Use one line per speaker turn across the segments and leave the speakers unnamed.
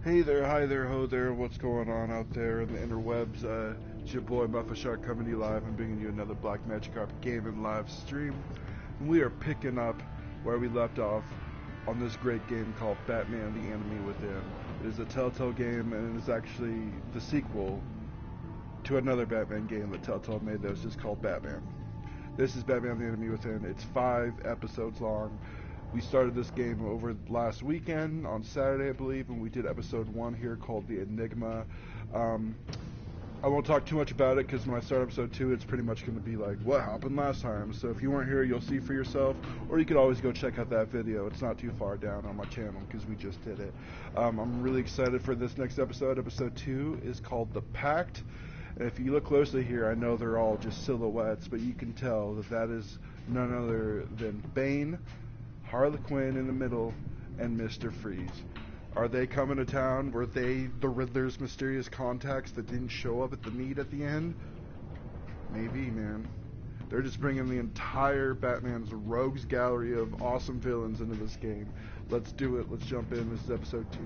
Hey there, hi there, ho there, what's going on out there in the interwebs? It's your boy Muffin coming to you live and bringing you another Black Magic Carpet gaming live stream. And we are picking up where we left off on this great game called Batman the Enemy Within. It is a Telltale game, and it is actually the sequel to another Batman game that Telltale made that was just called Batman. This is Batman the Enemy Within. It's 5 episodes long. We started this game over last weekend on Saturday, I believe, and we did episode 1 here called The Enigma. I won't talk too much about it because when I start episode 2, it's pretty much going to be like what happened last time. So if you weren't here, you'll see for yourself, or you could always go check out that video. It's not too far down on my channel because we just did it. I'm really excited for this next episode. Episode 2 is called The Pact. And if you look closely here, I know they're all just silhouettes, but you can tell that that is none other than Bane, Harley Quinn in the middle, and Mr. Freeze. Are they coming to town? Were they the Riddler's mysterious contacts that didn't show up at the meet at the end? Maybe, man. They're just bringing the entire Batman's rogues gallery of awesome villains into this game. Let's do it. Let's jump in. This is episode 2.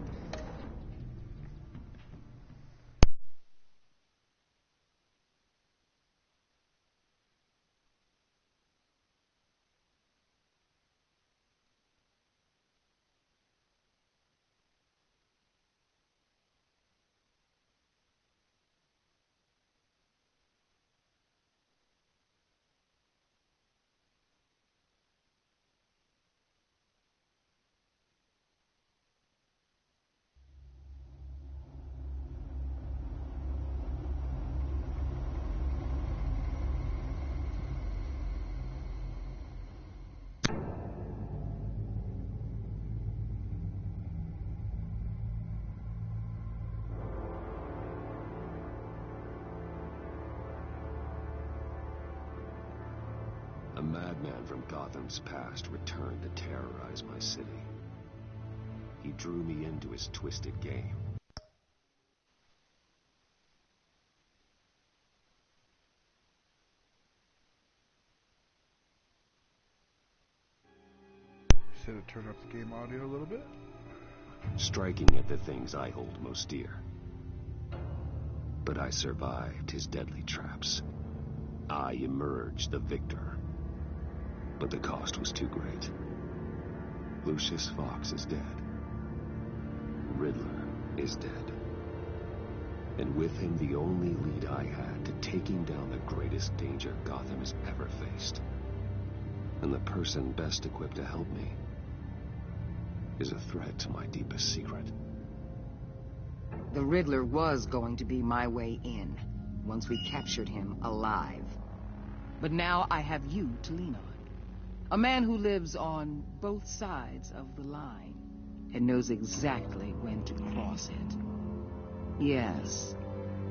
A madman from Gotham's past returned to terrorize my city. He drew me into his twisted game.
Should have turned up the game audio a little bit.
Striking at the things I hold most dear. But I survived his deadly traps. I emerged the victor. But the cost was too great. Lucius Fox is dead. Riddler is dead. And with him the only lead I had to taking down the greatest danger Gotham has ever faced. And the person best equipped to help me is a threat to my deepest secret.
The Riddler was going to be my way in, once we captured him alive. But now I have you to lean on. A man who lives on both sides of the line and knows exactly when to cross it. Yes,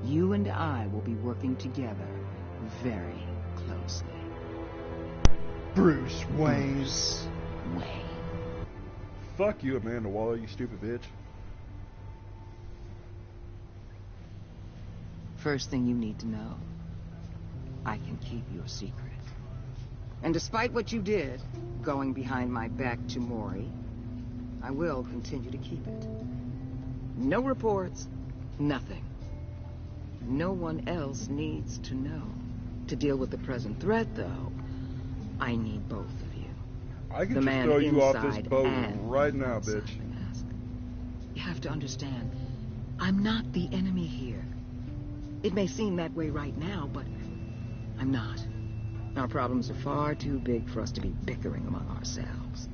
you and I will be working together very closely.
Bruce Wayne.
Bruce Wayne.
Fuck you, Amanda Waller, you stupid bitch.
First thing you need to know, I can keep your secret. And despite what you did, going behind my back to Maury, I will continue to keep it. No reports, nothing. No one else needs to know. To deal with the present threat, though, I need both of you.
I can just throw you off this boat right now,
outside
bitch.
the mask. You have to understand, I'm not the enemy here. It may seem that way right now, but I'm not. Our problems are far too big for us to be bickering among ourselves.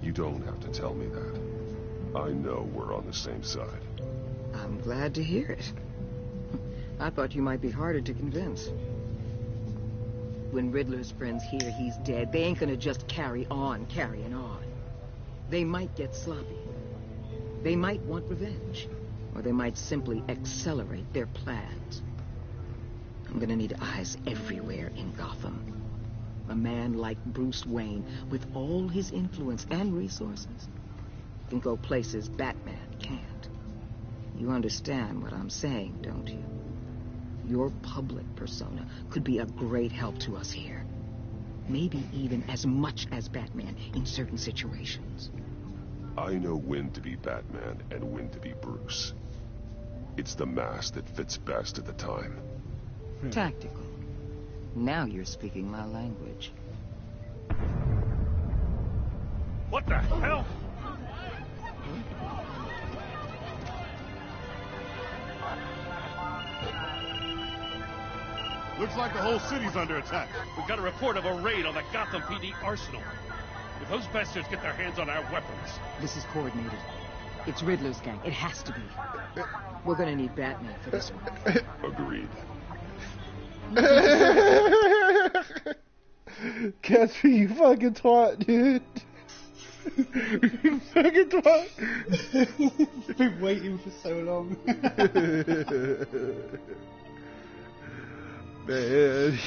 You don't have to tell me that. I know we're on the same side.
I'm glad to hear it. I thought you might be harder to convince. When Riddler's friends hear he's dead, they ain't gonna just carry on carrying on. They might get sloppy. They might want revenge. Or they might simply accelerate their plans. I'm gonna need eyes everywhere in Gotham. A man like Bruce Wayne, with all his influence and resources, can go places Batman can't. You understand what I'm saying, don't you? Your public persona could be a great help to us here. Maybe even as much as Batman in certain situations.
I know when to be Batman and when to be Bruce. It's the mask that fits best at the time.
Tactical. Now you're speaking my language.
What the hell?
Looks like the whole city's under attack.
We've got a report of a raid on the Gotham PD arsenal. If those bastards get their hands on our weapons...
This is coordinated. It's Riddler's gang. It has to be. We're gonna need Batman for this one.
Agreed.
Casper, you fucking twat, dude. You fucking twat.
I've been waiting for so long.
Man,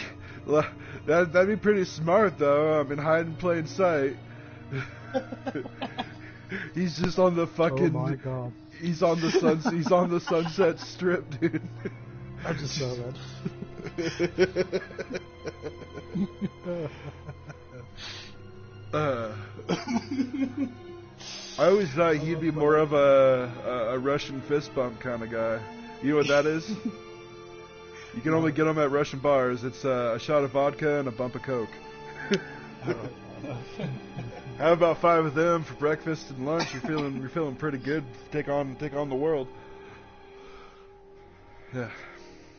that'd be pretty smart, though. I mean, hide in plain sight. He's just on the fucking.
Oh my god.
He's on the Sunset Strip, dude.
I just saw that.
I always thought he'd be more of a Russian fist bump kind of guy. You know what that is? You can only get them at Russian bars. It's a shot of vodka and a bump of coke. Have about 5 of them for breakfast and lunch. You're feeling pretty good. Take on the world. Yeah.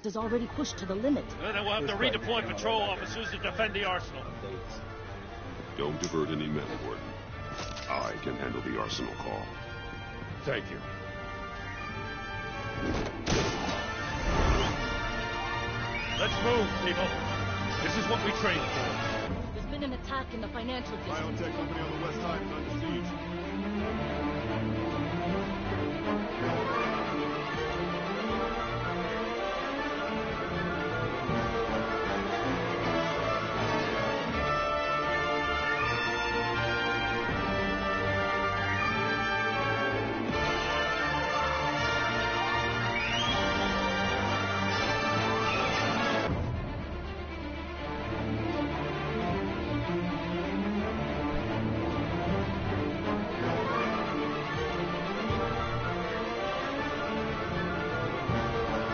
Is already pushed to the limit.
Then we'll have to redeploy patrol officers to defend the arsenal.
Don't divert any men, Warden. I can handle the arsenal call.
Thank you. Let's move, people. This is what we trained for.
There's been an attack in the financial district.
Biotech company on the west side is under siege.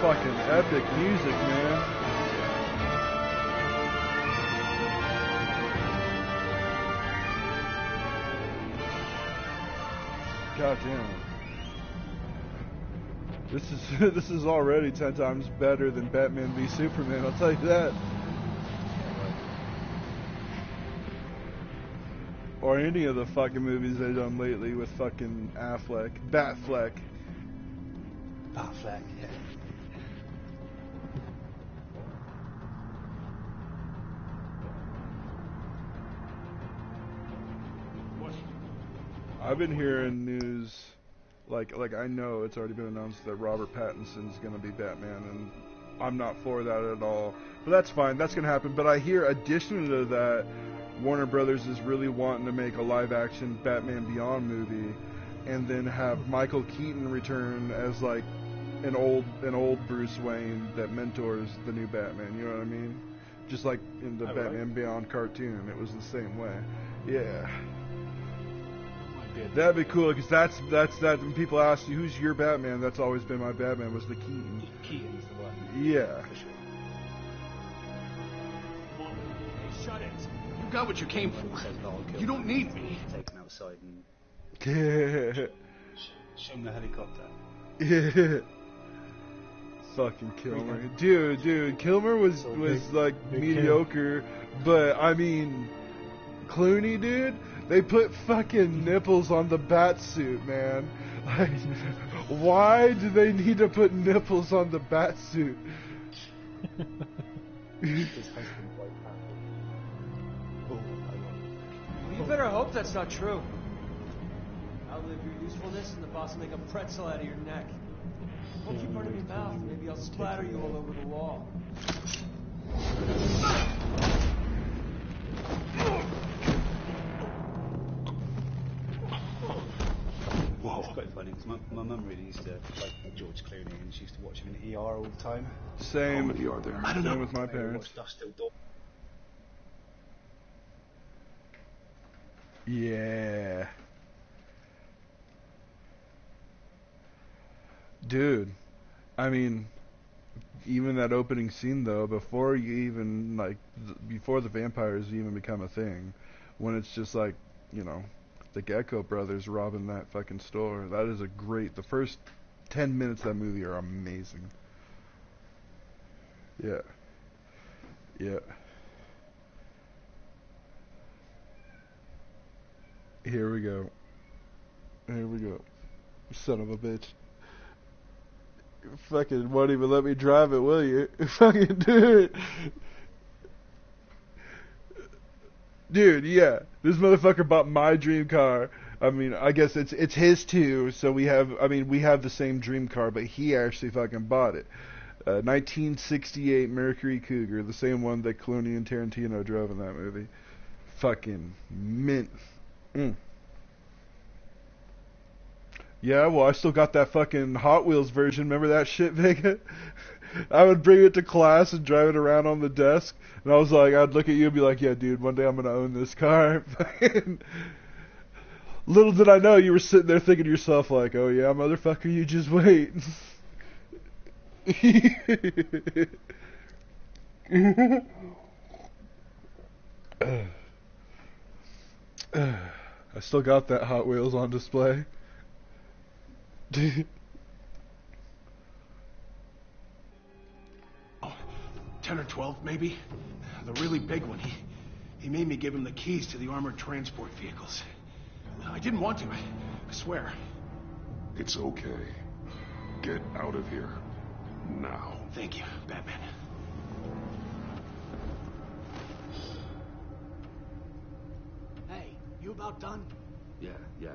Fucking epic music, man. God damn. This is already 10 times better than Batman v Superman, I'll tell you that. Or any of the fucking movies they've done lately with fucking Affleck. Batfleck.
Batfleck, yeah.
I've been hearing news, like I know it's already been announced that Robert Pattinson's gonna be Batman, and I'm not for that at all. But that's fine, that's gonna happen. But I hear, additional to that, Warner Brothers is really wanting to make a live-action Batman Beyond movie, and then have Michael Keaton return as like an old Bruce Wayne that mentors the new Batman. You know what I mean? Just like in the Batman Beyond cartoon, it was the same way. Yeah. That'd be cool, because that's when people ask you who's your Batman, that's always been my Batman, was the Keaton.
Keaton's the one.
Yeah.
For sure.
Hey, shut it.
You got what you came for. You don't need me.
Take him outside and
Yeah.
show him the helicopter.
Yeah. Fucking Kilmer. Dude, Kilmer was like mediocre, but I mean, Clooney, dude, they put fucking nipples on the bat suit, man. Like, why do they need to put nipples on the bat suit?
His husband, White Panther. Oh, I love
Well, you better hope that's not true. Outlive your usefulness and the boss will make a pretzel out of your neck. Don't keep running your mouth. Maybe I'll splatter you all over the wall.
Whoa. It's quite funny because my mum really used to like George Clooney, and she used to watch him in ER all the time.
Same.
How many are there?
I don't know. With my parents. Yeah. Dude, I mean, even that opening scene though, before you even like, before the vampires even become a thing, when it's just like, you know, the Gecko brothers robbing that fucking store. That is a great. The first 10 minutes of that movie are amazing. Yeah. Yeah. Here we go. Here we go. Son of a bitch. Fucking won't even let me drive it, will you? Fucking dude. Dude, yeah. This motherfucker bought my dream car. I mean, I guess it's his too, so we have the same dream car, but he actually fucking bought it. 1968 Mercury Cougar, the same one that Clooney and Tarantino drove in that movie. Fucking mint. Yeah, well, I still got that fucking Hot Wheels version. Remember that shit, Vega? I would bring it to class and drive it around on the desk, and I was like, I'd look at you and be like, yeah, dude, one day I'm gonna own this car. Little did I know you were sitting there thinking to yourself like, oh yeah, motherfucker, you just wait. I still got that Hot Wheels on display.
10 or 12, maybe. The really big one. He made me give him the keys to the armored transport vehicles. I didn't want to, I swear.
It's okay. Get out of here. Now.
Thank you, Batman. Hey, you about done?
Yeah,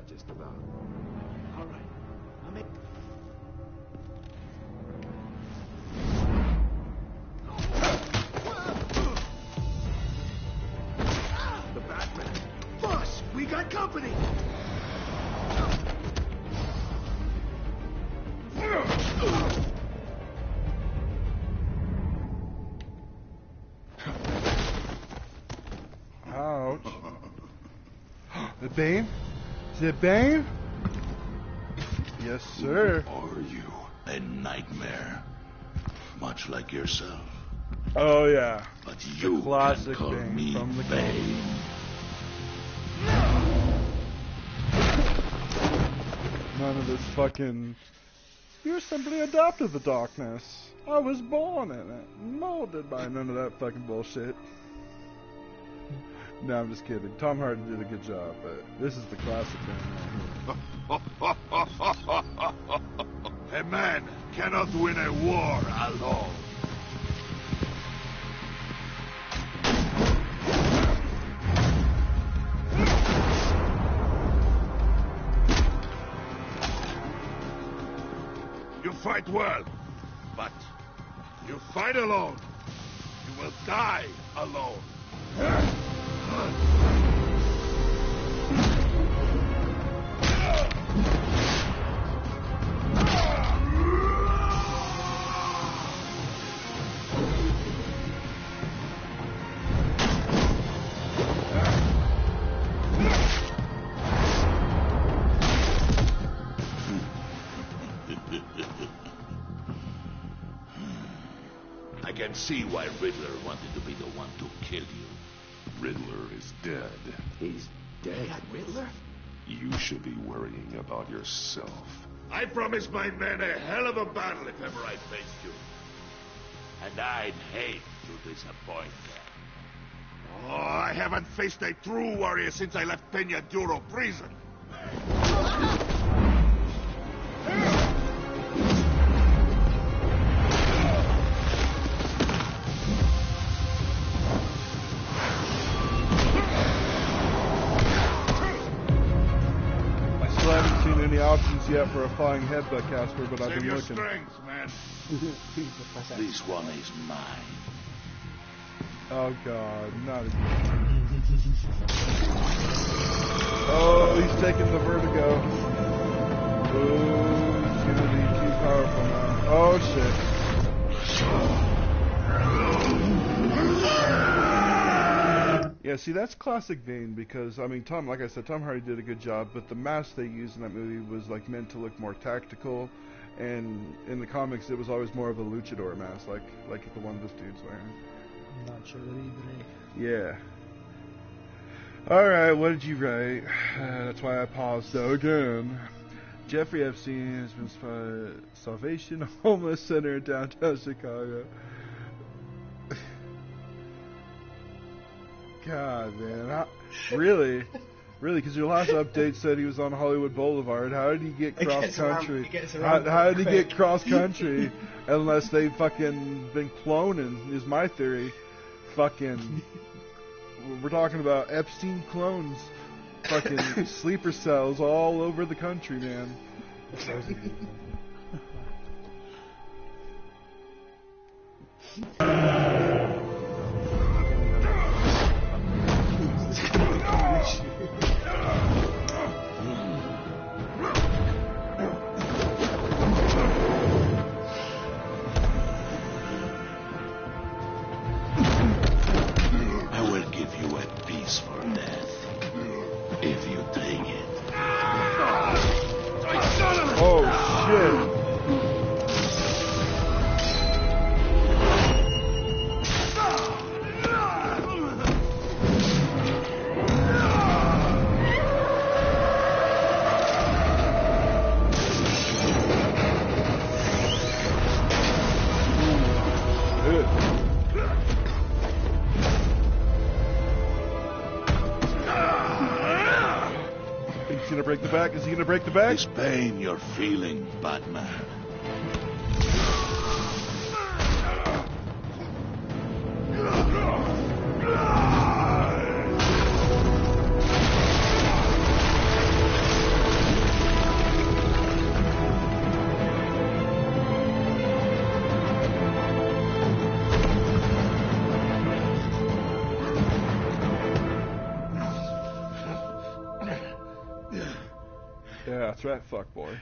just about.
All right. I'll make...
The Batman.
Boss, we got company!
Ouch. The Bane? Is it Bane? Yes, sir.
Who are you? A nightmare. Much like yourself.
Oh, yeah.
But
The
you
classic
can call
Bane
me
from the
Bane.
None of this fucking... You simply adopted the darkness. I was born in it. Molded by none of that fucking bullshit. No, I'm just kidding. Tom Hardy did a good job, but this is the classic Bane right here.
A man cannot win a war alone. You fight well, but you fight alone. You will die alone. I can see why Riddler wanted to be the one to kill you.
Riddler is dead. He's dead.
Riddler?
You should be worrying about yourself.
I promised my men a hell of a battle if ever I faced you. And I'd hate to disappoint them. Oh, I haven't faced a true warrior since I left Peña Duro prison.
I still haven't seen any options yet for a flying headbutt, Casper, but I've
Save
been
your
looking.
strength, man. This one is mine.
Oh god, not again. Oh, he's taking the vertigo. Ooh, he's gonna be too powerful now. Oh shit. Yeah, see, that's classic Bane because, I mean, like I said, Tom Hardy did a good job, but the mask they used in that movie was, like, meant to look more tactical, And in the comics, it was always more of a luchador mask, like the one this dude's wearing.
Nacho Libre.
Yeah. Alright, what did you write? That's why I paused, though, again. Jeffrey Epstein has been Salvation Homeless Center in downtown Chicago. God, man. Really? Really? Because your last update said he was on Hollywood Boulevard. How did he get cross-country? How did he get cross-country unless they fucking been cloning, is my theory. Fucking... We're talking about Epstein clones. Fucking sleeper cells all over the country, man.
I will give you a peaceful death if you take it.
Oh, shit. He's gonna break the back? Is he gonna break the back?
This pain you're feeling, Batman.
Yeah, that's right, fuck boy.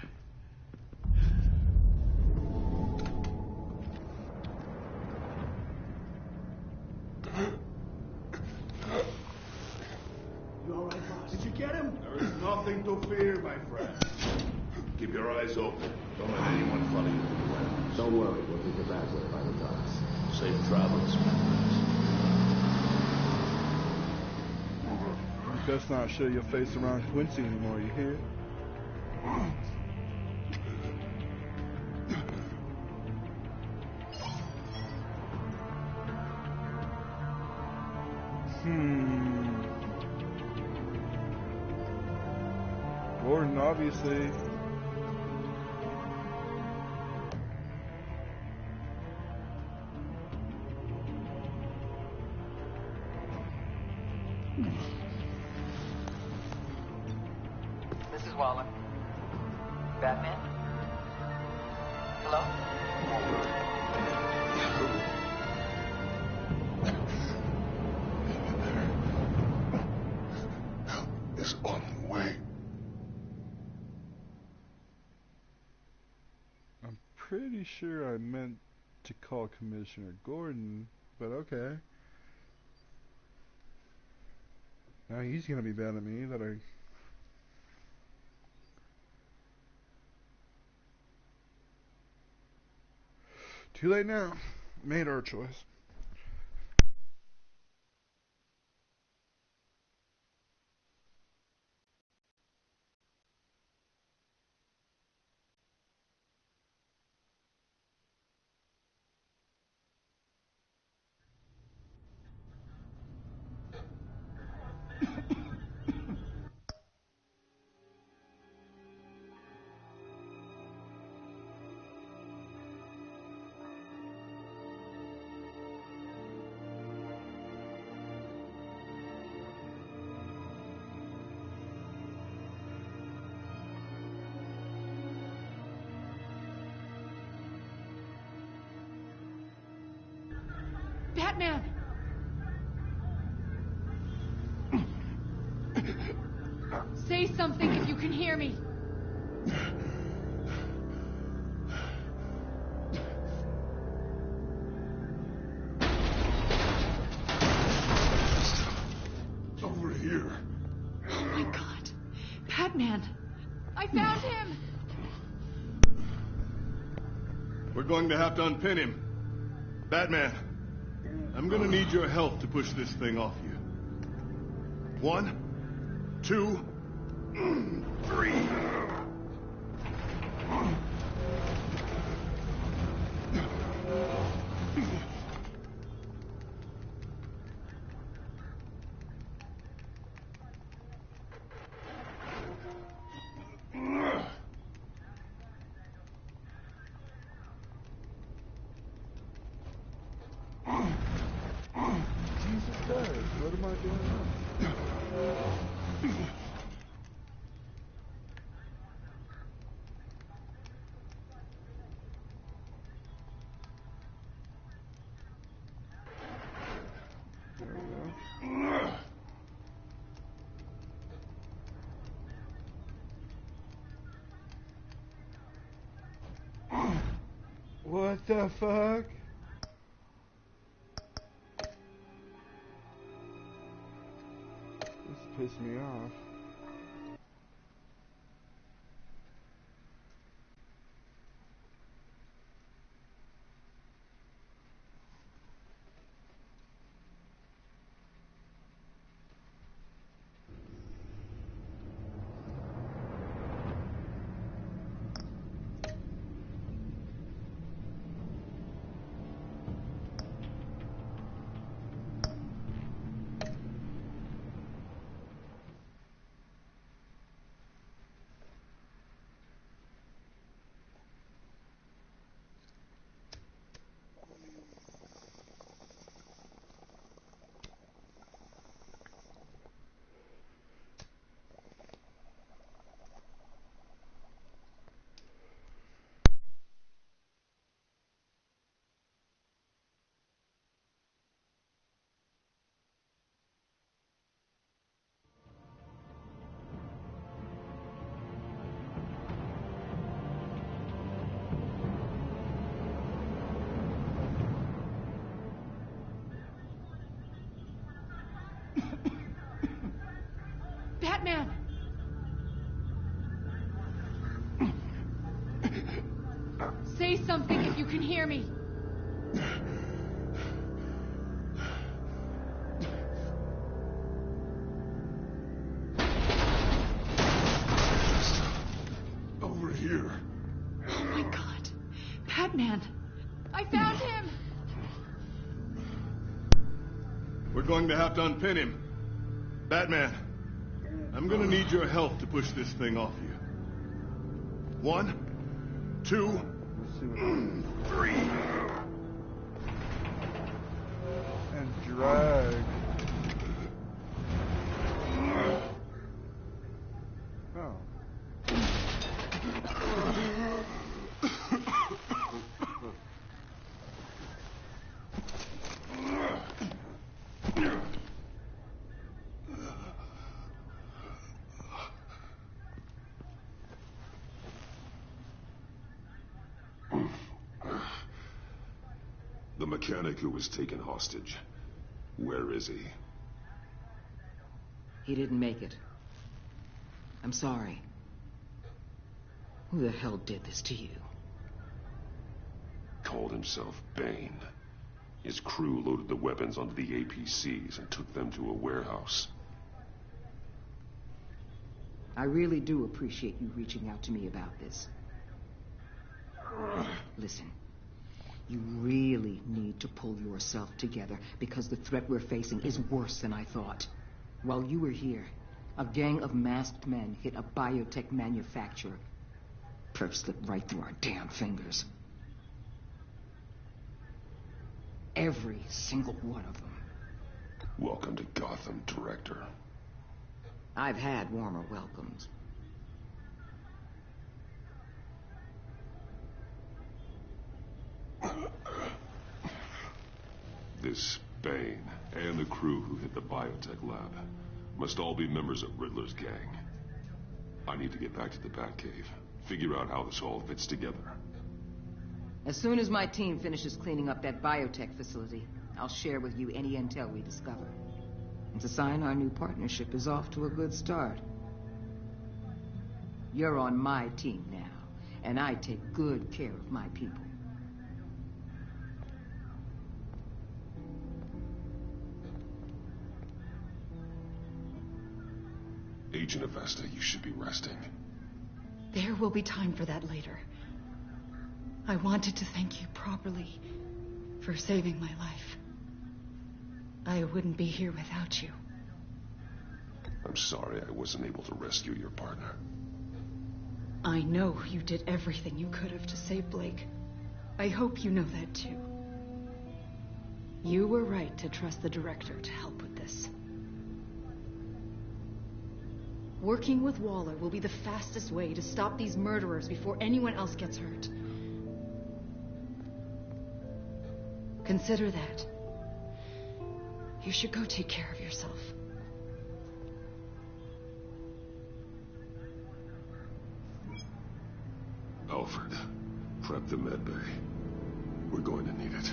You all right, boss? Did you get him?
There is nothing to fear, my friend. Keep your eyes open. Don't let anyone follow you to the warehouse.
Don't worry, we'll keep your back way by the docks.
Safe travels, my
You best not show your face around Quincy anymore, you hear? Gordon, obviously.
Mrs. Waller. Batman? Hello?
Help is on the way.
I'm pretty sure I meant to call Commissioner Gordon, but okay. Now he's gonna be mad at me that I... Too late now. Made our choice.
Batman! Say something if you can hear me.
Over here.
Oh my God. Batman! I found him!
We're going to have to unpin him. Batman, I'm gonna need your help to push this thing off you. 1, 2, 3.
Jesus Christ, what am I doing wrong? There we go. What the fuck? This pissed me off.
Batman! Say something if you can hear me.
Over here.
Oh my God. Batman! I found him!
We're going to have to unpin him. Batman, I'm gonna need your help to push this thing off you. 1, 2, 3.
And drag. Oh.
The mechanic who was taken hostage. Where is he?
He didn't make it. I'm sorry. Who the hell did this to you?
Called himself Bane. His crew loaded the weapons onto the APCs and took them to a warehouse.
I really do appreciate you reaching out to me about this. Listen, you really need to pull yourself together because the threat we're facing is worse than I thought. While you were here, a gang of masked men hit a biotech manufacturer. Perp slipped right through our damn fingers. Every single one of them.
Welcome to Gotham, Director.
I've had warmer welcomes.
This Bane and the crew who hit the biotech lab must all be members of Riddler's gang. I need to get back to the Batcave, figure out how this all fits together.
As soon as my team finishes cleaning up that biotech facility, I'll share with you any intel we discover. And to sign our new partnership is off to a good start. You're on my team now, and I take good care of my people.
Agent Avesta, you should be resting.
There will be time for that later. I wanted to thank you properly for saving my life. I wouldn't be here without you.
I'm sorry I wasn't able to rescue your partner.
I know you did everything you could have to save Blake. I hope you know that too. You were right to trust the director to help with this. Working with Waller will be the fastest way to stop these murderers before anyone else gets hurt. Consider that. You should go take care of yourself.
Alfred, prep the med bay. We're going to need it.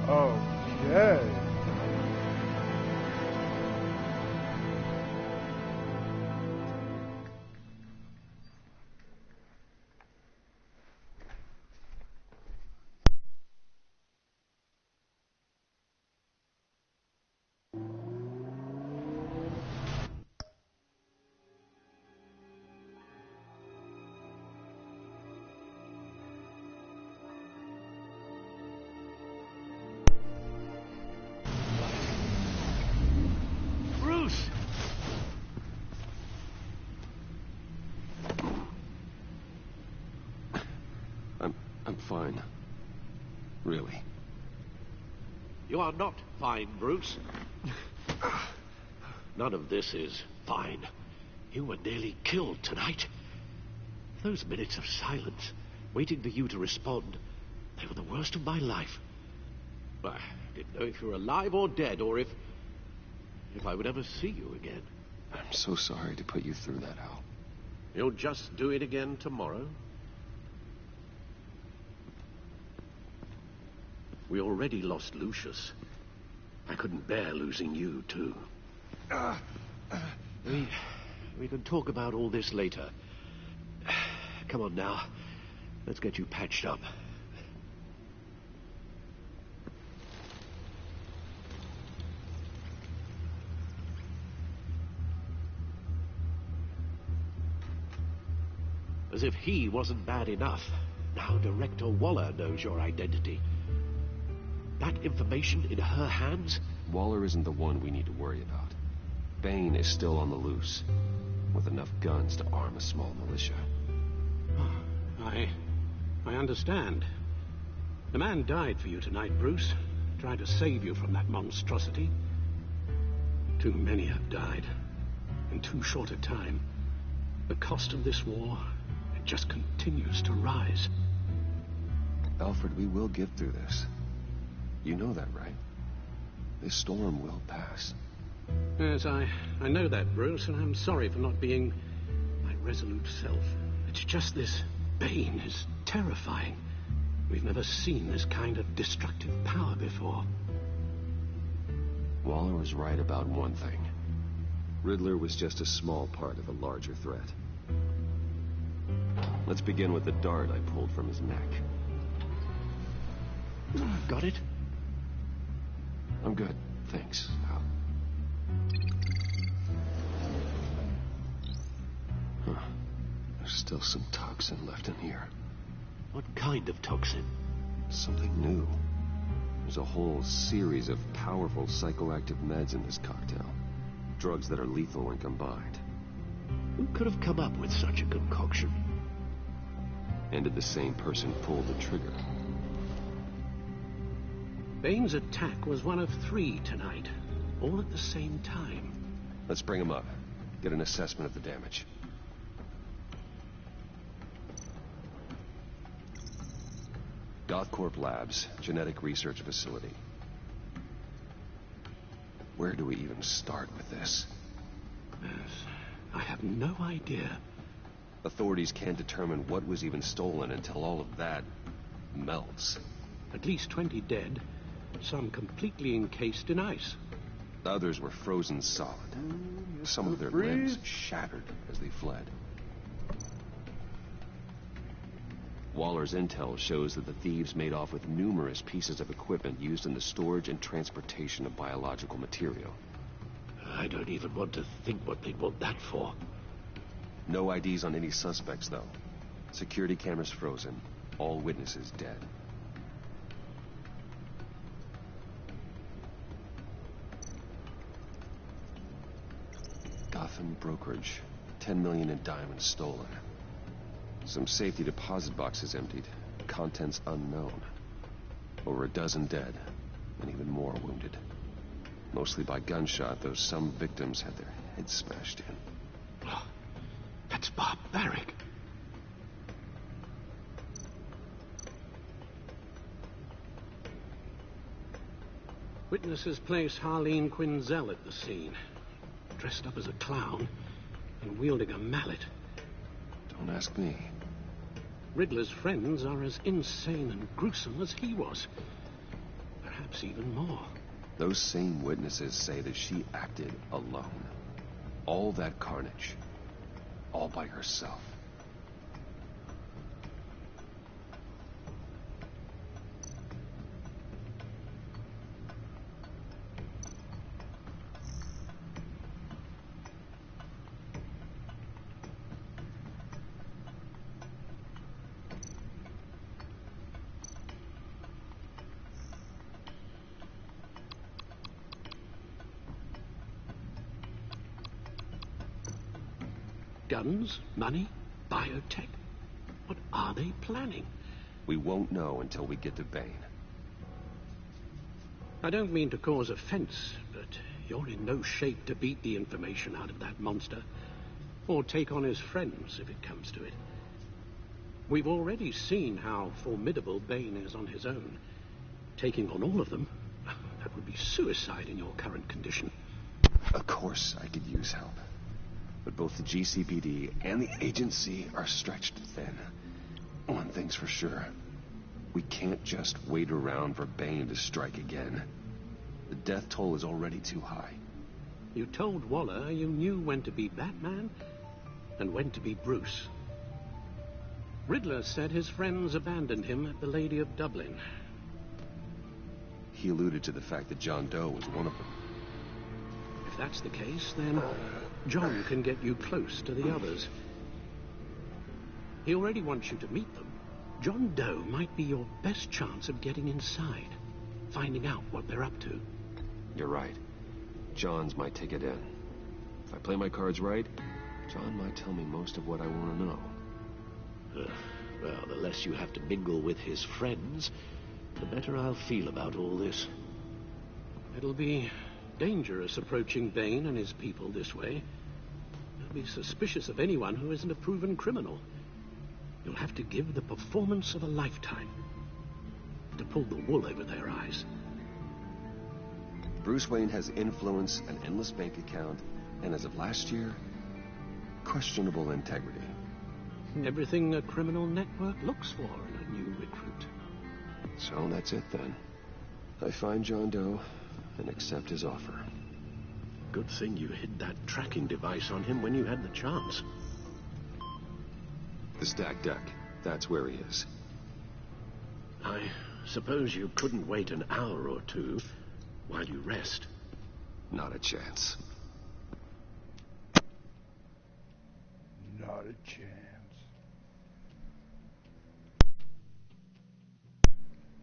Okay.
Bruce!
I'm fine. Really.
You are not fine, Bruce. None of this is fine. You were nearly killed tonight. Those minutes of silence, waiting for you to respond, they were the worst of my life. I didn't know if you were alive or dead, or if I would ever see you again.
I'm so sorry to put you through that, Al.
You'll just do it again tomorrow? We already lost Lucius. I couldn't bear losing you, too. We can talk about all this later. Come on now. Let's get you patched up. As if he wasn't bad enough. Now Director Waller knows your identity. That information in her hands?
Waller isn't the one we need to worry about. Bane is still on the loose, with enough guns to arm a small militia.
I understand. The man died for you tonight, Bruce. Tried to save you from that monstrosity. Too many have died. In too short a time. The cost of this war, it just continues to rise.
Alfred, we will get through this. You know that, right? This storm will pass.
Yes, I know that, Bruce, and I'm sorry for not being my resolute self. It's just this Bane is terrifying. We've never seen this kind of destructive power before.
Waller was right about one thing. Riddler was just a small part of a larger threat. Let's begin with the dart I pulled from his neck.
Got it?
I'm good, thanks, Al. Huh. There's still some toxin left in here.
What kind of toxin?
Something new. There's a whole series of powerful psychoactive meds in this cocktail. Drugs that are lethal when combined.
Who could have come up with such a concoction?
And did the same person pull the trigger?
Bane's attack was one of 3 tonight, all at the same time.
Let's bring him up. Get an assessment of the damage. Gothcorp Labs, Genetic Research Facility. Where do we even start with this?
Yes, I have no idea.
Authorities can't determine what was even stolen until all of that melts.
At least 20 dead, some completely encased in ice.
Others were frozen solid. Some of their limbs shattered as they fled. Waller's intel shows that the thieves made off with numerous pieces of equipment used in the storage and transportation of biological material.
I don't even want to think what they'd want that for.
No IDs on any suspects, though. Security cameras frozen. All witnesses dead. Gotham brokerage. 10 million in diamonds stolen. Some safety deposit boxes emptied. Contents unknown. Over a dozen dead, and even more wounded. Mostly by gunshot, though some victims had their heads smashed in.
Oh, that's barbaric. Witnesses place Harleen Quinzel at the scene, dressed up as a clown and wielding a mallet.
Don't ask me.
Riddler's friends are as insane and gruesome as he was. Perhaps even more.
Those same witnesses say that she acted alone. All that carnage. All by herself.
Guns, money, biotech. What are they planning?
We won't know until we get to Bane.
I don't mean to cause offense, but you're in no shape to beat the information out of that monster, or take on his friends if it comes to it. We've already seen how formidable Bane is on his own. Taking on all of them, that would be suicide in your current condition.
Of course I could use help. But both the GCPD and the agency are stretched thin. One thing's for sure. We can't just wait around for Bane to strike again. The death toll is already too high.
You told Waller you knew when to be Batman and when to be Bruce. Riddler said his friends abandoned him at the Lady of Dublin.
He alluded to the fact that John Doe was one of them.
If that's the case, then John can get you close to the others. He already wants you to meet them. John Doe might be your best chance of getting inside, finding out what they're up to.
You're right. John's my ticket in. If I play my cards right, John might tell me most of what I want to know.
Well, the less you have to mingle with his friends, the better I'll feel about all this. It'll be dangerous approaching Bane and his people this way. They'll be suspicious of anyone who isn't a proven criminal. You'll have to give the performance of a lifetime to pull the wool over their eyes.
Bruce Wayne has influence, an endless bank account, and as of last year, questionable integrity.
Everything a criminal network looks for in a new recruit.
So that's it then. I find John Doe and accept his offer.
Good thing you hid that tracking device on him when you had the chance.
The stacked deck. That's where he is.
I suppose you couldn't wait an hour or two while you rest.
Not a chance.
Not a chance.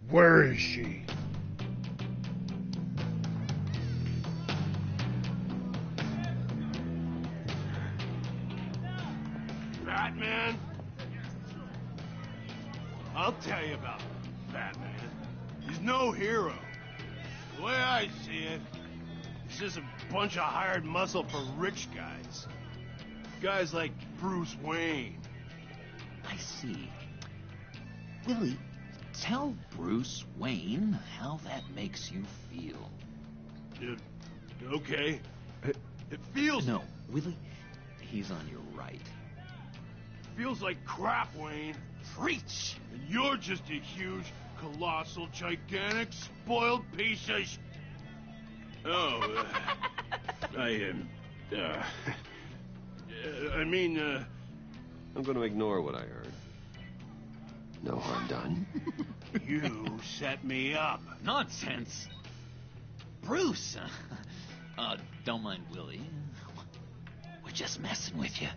Where is she?
Batman? I'll tell you about Batman. He's no hero. The way I see it, he's just a bunch of hired muscle for rich guys. Guys like Bruce Wayne.
I see. Willie, tell Bruce Wayne how that makes you feel.
Okay. It feels...
No, Willie, he's on your right.
Feels like crap, Wayne.
Preach!
And you're just a huge, colossal, gigantic, spoiled piece of
I'm gonna ignore what I heard. No harm done.
You set me up.
Nonsense. Bruce! Don't mind Willie. We're just messing with you.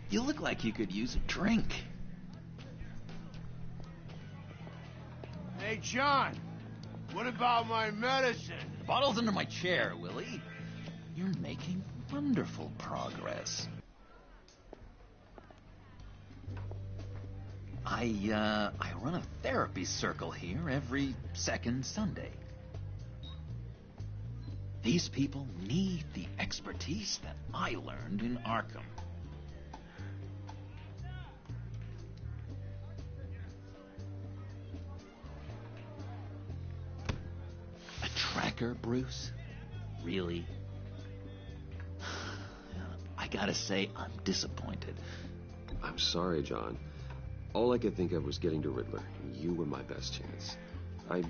You look like you could use a drink.
Hey, John. What about my medicine?
The bottle's under my chair, Willie. You're making wonderful progress. I run a therapy circle here every second Sunday. These people need the expertise that I learned in Arkham. A tracker, Bruce? Really? I gotta say, I'm disappointed.
I'm sorry, John. All I could think of was getting to Riddler. You were my best chance. I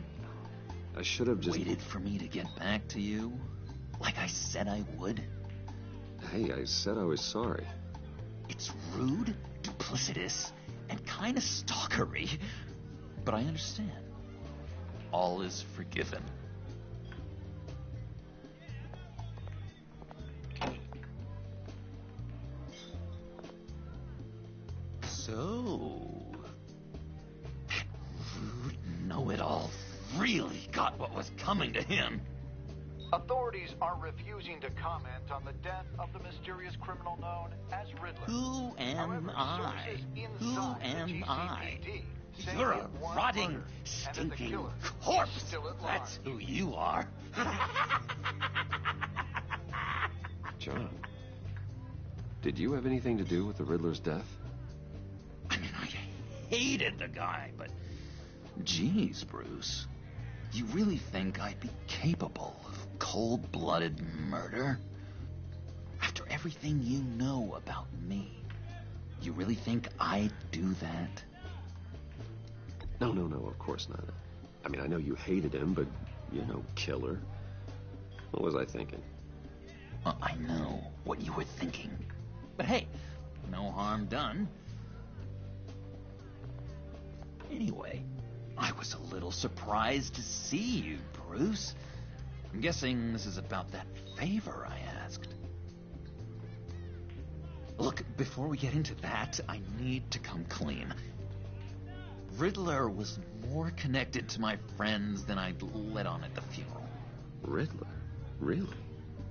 should have just...
Waited for me to get back to you? Like I said I would?
Hey, I said I was sorry.
It's rude, duplicitous, and kind of stalkery. But I understand. All is forgiven. So... that rude know-it-all really got what was coming to him.
Authorities are refusing to comment on the death of the mysterious criminal known as Riddler.
Who am I? Who am I? You're a rotting, stinking corpse. That's who you are.
John, did you have anything to do with the Riddler's death?
I mean, I hated the guy, but... Geez, Bruce. You really think I'd be capable of cold-blooded murder? After everything you know about me, you really think I'd do that?
No, of course not. I mean, I know you hated him, but you're no killer. What was I thinking?
I know what you were thinking. But hey, no harm done. Anyway, I was a little surprised to see you, Bruce. I'm guessing this is about that favor I asked. Look, before we get into that, I need to come clean. Riddler was more connected to my friends than I'd let on at the funeral.
Riddler? Really?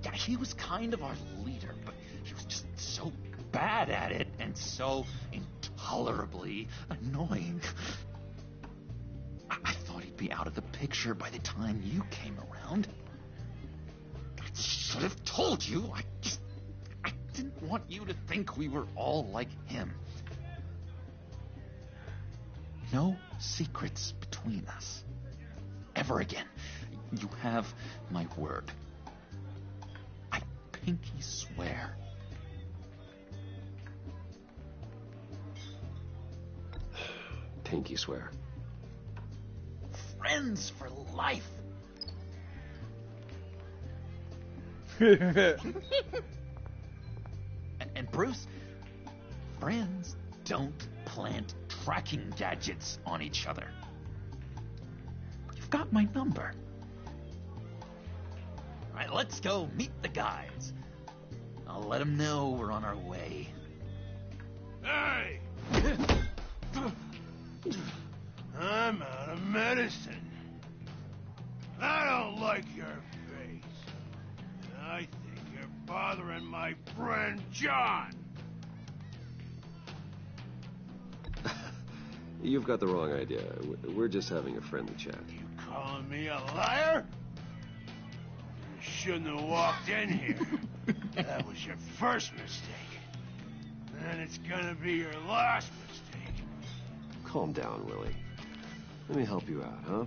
Yeah, he was kind of our leader, but he was just so bad at it and so intolerably annoying. I thought he'd be out of the picture by the time you came around. I should have told you. I didn't want you to think we were all like him. No secrets between us. Ever again. You have my word. I pinky swear.
Pinky swear.
Friends for life. And Bruce, friends don't plant tracking gadgets on each other. You've got my number. All right, let's go meet the guys. I'll let them know we're on our way.
Hey! I'm out of medicine. I don't like your face. And I think you're bothering my friend John.
You've got the wrong idea. We're just having a friendly chat.
You calling me a liar? You shouldn't have walked in here. That was your first mistake. And it's gonna be your last mistake.
Calm down, Willie. Let me help you out, huh?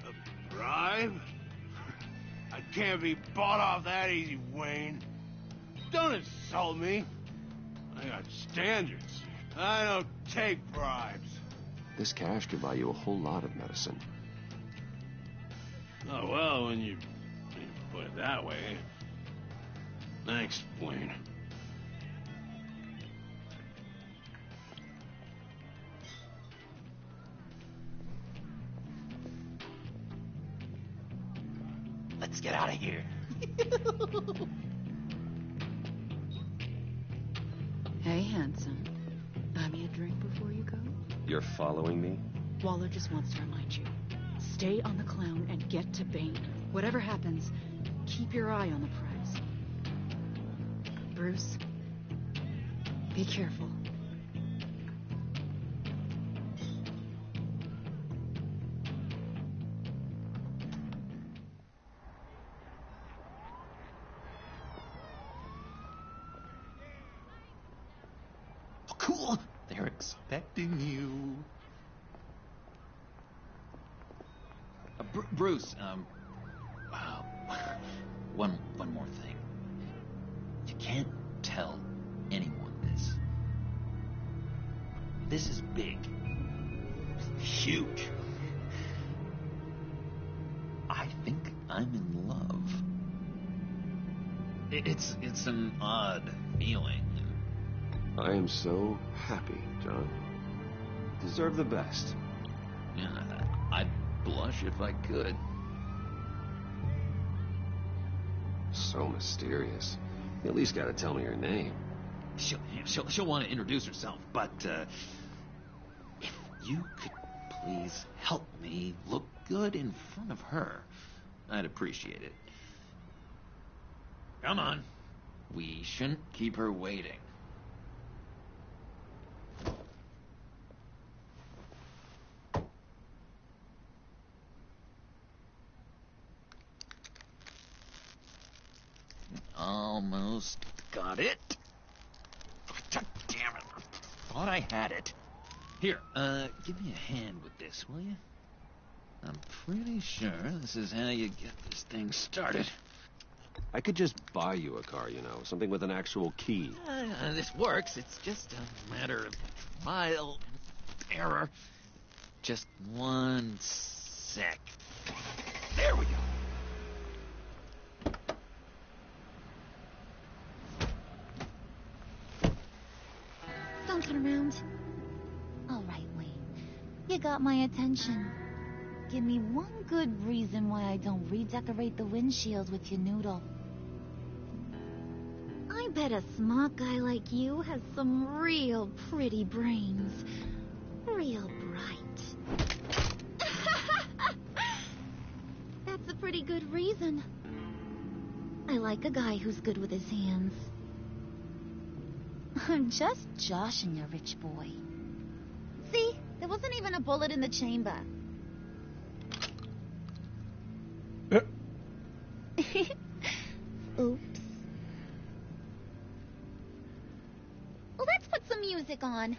A bribe? I can't be bought off that easy, Wayne. Don't insult me. I got standards. I don't take bribes.
This cash could buy you a whole lot of medicine.
Oh, well, when you put it that way. Thanks, Wayne.
Let's get out of here.
Hey, handsome. Buy me a drink before you go?
You're following me?
Waller just wants to remind you. Stay on the clown and get to Bane. Whatever happens, keep your eye on the prize. Bruce, be careful.
Oh, cool. They're expecting you. Bruce, one more thing. You can't tell anyone this. This is big. Huge. I think I'm in love. It's an odd feeling.
I am so happy, John. Deserve the best.
Yeah, I'd blush if I could.
So mysterious. You at least gotta tell me your name.
She'll want to introduce herself, but if you could please help me look good in front of her, I'd appreciate it. Come on. We shouldn't keep her waiting. Almost got it. Damn it. Thought I had it. Here, give me a hand with this, will you? I'm pretty sure this is how you get this thing started.
I could just buy you a car, you know, something with an actual key.
This works. It's just a matter of trial and error. Just 1 sec. There we go.
Don't turn around. All right, Wayne. You got my attention. Give me one good reason why I don't redecorate the windshield with your noodle. I bet a smart guy like you has some real pretty brains. Real bright. That's a pretty good reason. I like a guy who's good with his hands. I'm just joshing you, rich boy. See? There wasn't even a bullet in the chamber. Oops. Well, let's put some music on.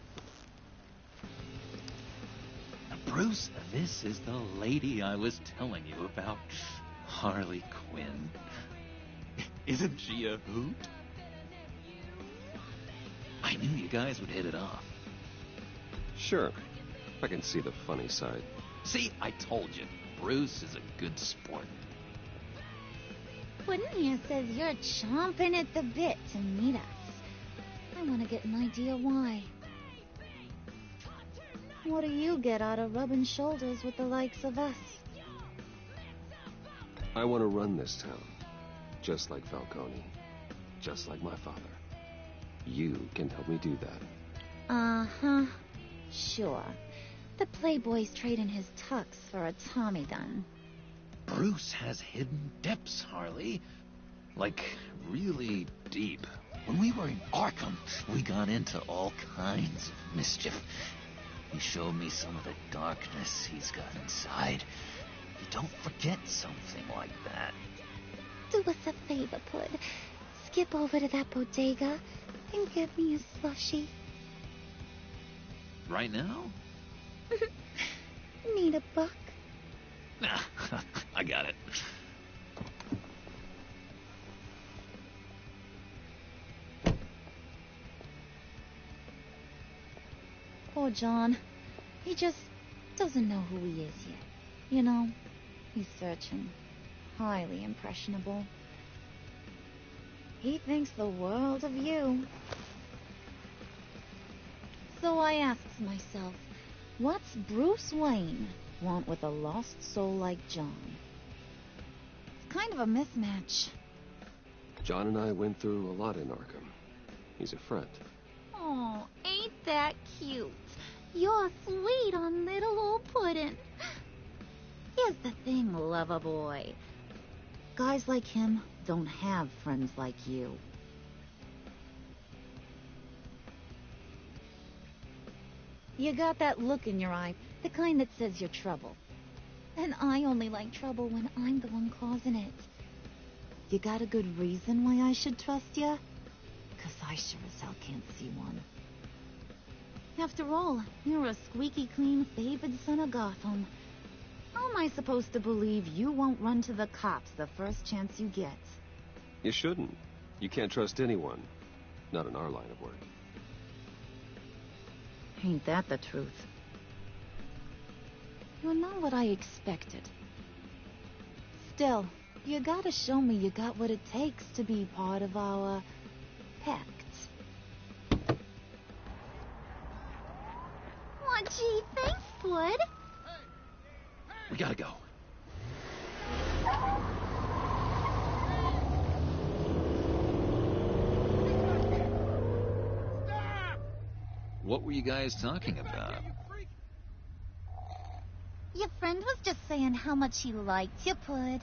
Bruce, this is the lady I was telling you about. Harley Quinn. Isn't she a hoot? I knew you guys would hit it off.
Sure. I can see the funny side.
See, I told you. Bruce is a good sport.
Wooden here says you're chomping at the bit to meet us. I want to get an idea why. What do you get out of rubbing shoulders with the likes of us?
I want to run this town. Just like Falcone. Just like my father. You can help me do that.
Uh-huh. Sure. The playboy's trading his tux for a Tommy gun.
Bruce has hidden depths, Harley. Like, really deep. When we were in Arkham, we got into all kinds of mischief. He showed me some of the darkness he's got inside. You don't forget something like that.
Do us a favor, Pud. Skip over to that bodega and get me a slushie.
Right now?
Need a buck?
Nah, I got it.
Poor John. He just doesn't know who he is yet. You know, he's searching. Highly impressionable. He thinks the world of you. So I asks myself, what's Bruce Wayne want with a lost soul like John? kind of a mismatch.
John and I went through a lot in Arkham. He's a friend.
Oh, ain't that cute? You're sweet on little old puddin'. Here's the thing, lover boy. Guys like him don't have friends like you. You got that look in your eye, the kind that says you're trouble. And I only like trouble when I'm the one causing it. You got a good reason why I should trust you? 'Cause I sure as hell can't see one. After all, you're a squeaky clean favored son of Gotham. How am I supposed to believe you won't run to the cops the first chance you get?
You shouldn't. You can't trust anyone. Not in our line of work.
Ain't that the truth? You're not what I expected. Still, you gotta show me you got what it takes to be part of our pact. Aw, gee, thanks, Wood.
We gotta go. What were you guys talking about?
Your friend was just saying how much he liked you, Pud.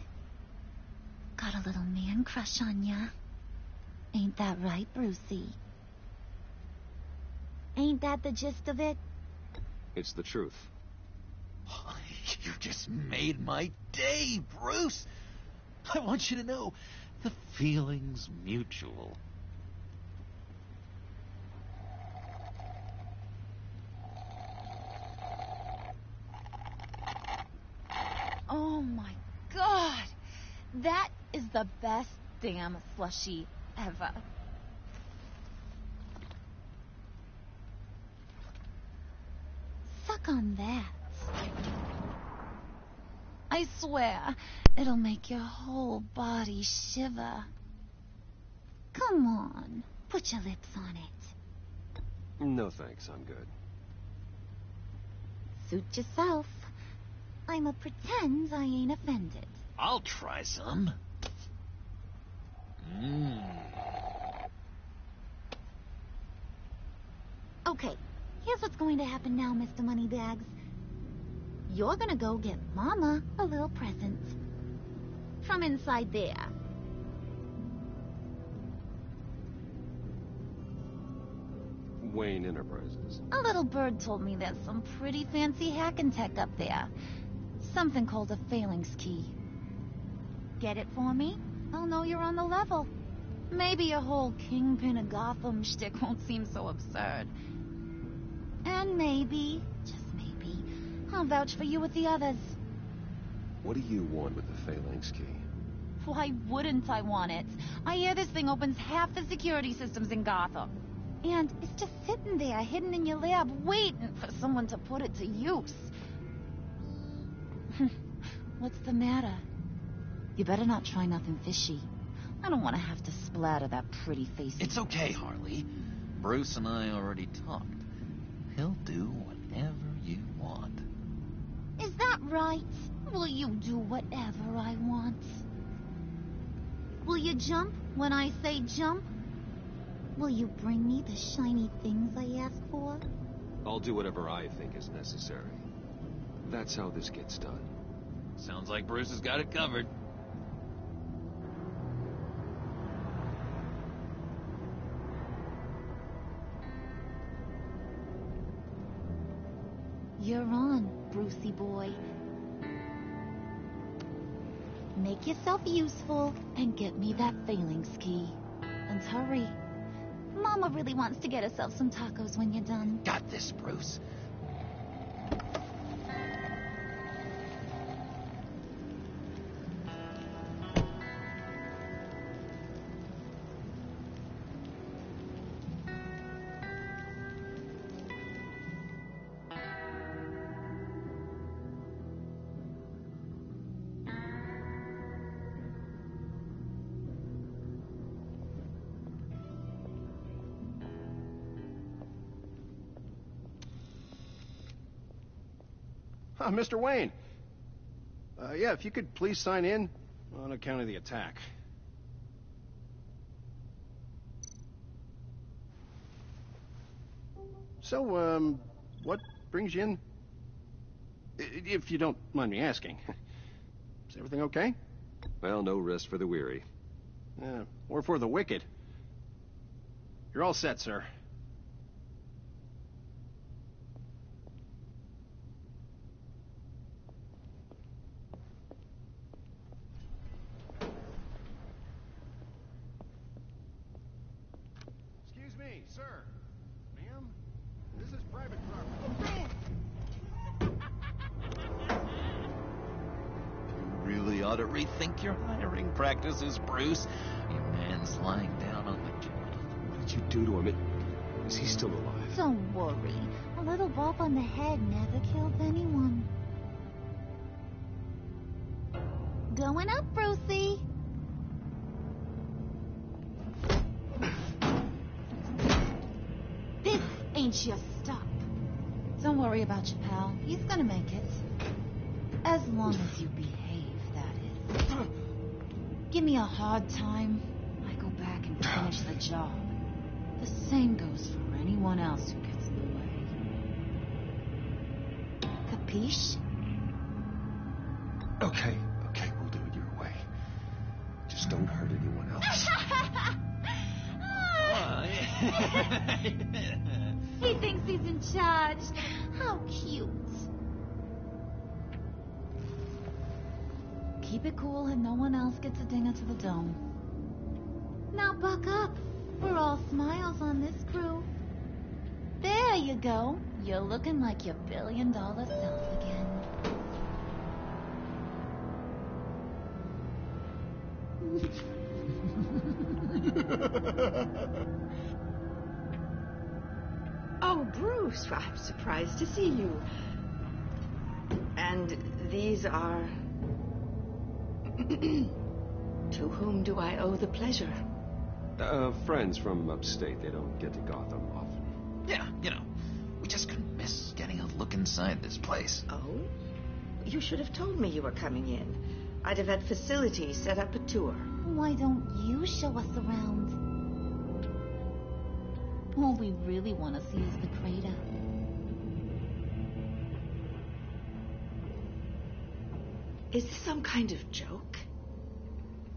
Got a little man crush on ya. Ain't that right, Brucey? Ain't that the gist of it?
It's the truth.
You just made my day, Bruce. I want you to know the feeling's mutual.
Oh my God! That is the best damn slushie ever. Suck on that. I swear, it'll make your whole body shiver. Come on, put your lips on it.
No thanks, I'm good.
Suit yourself. I'ma pretend I ain't offended.
I'll try some.
Okay, here's what's going to happen now, Mr. Moneybags. You're gonna go get Mama a little present. From inside there.
Wayne Enterprises.
A little bird told me there's some pretty fancy hacking tech up there. Something called a phalanx key. Get it for me? I'll know you're on the level. Maybe your whole Kingpin of Gotham shtick won't seem so absurd. And maybe, just maybe, I'll vouch for you with the others.
What do you want with the phalanx key?
Why wouldn't I want it? I hear this thing opens half the security systems in Gotham. And it's just sitting there, hidden in your lab, waiting for someone to put it to use. What's the matter? You better not try nothing fishy. I don't want to have to splatter that pretty face.
It's okay, Harley. Bruce and I already talked. He'll do whatever you want.
Is that right? Will you do whatever I want? Will you jump when I say jump? Will you bring me the shiny things I ask for?
I'll do whatever I think is necessary. That's how this gets done.
Sounds like Bruce has got it covered.
You're on, Brucey boy. Make yourself useful and get me that phalanx key. And hurry. Mama really wants to get herself some tacos when you're done.
Got this, Bruce.
Mr. Wayne. Yeah, if you could please sign in. On account of the attack. So, what brings you in? If you don't mind me asking. Is everything okay?
Well, no rest for the weary.
Or for the wicked. You're all set, sir. Excuse me, sir. Ma'am? This is private property.
You really ought to rethink your hiring practices, Bruce. Your man's lying down on the job.
What did you do to him? Is he still alive?
Don't worry. A little bump on the head never kills anyone. Going up, Brucey. This ain't your stop. Don't worry about your pal. He's gonna make it. As long as you behave, that is. Give me a hard time, I go back and finish the job. The same goes for anyone else who gets in the way. Capiche?
Okay, we'll do it your way. Just don't hurt anyone else.
He thinks he's in charge. How cute. Keep it cool and no one else gets a dinger to the dome. Now buck up. We're all smiles on this crew. There you go. You're looking like your billion-dollar self again.
Oh, Bruce, I'm surprised to see you. And these are... To whom do I owe the pleasure?
Friends from upstate. They don't get to Gotham often.
Yeah, we just couldn't miss getting a look inside this place.
Oh? You should have told me you were coming in. I'd have had facilities set up a tour.
Why don't you show us around? All we really want to see is the crater.
Is this some kind of joke?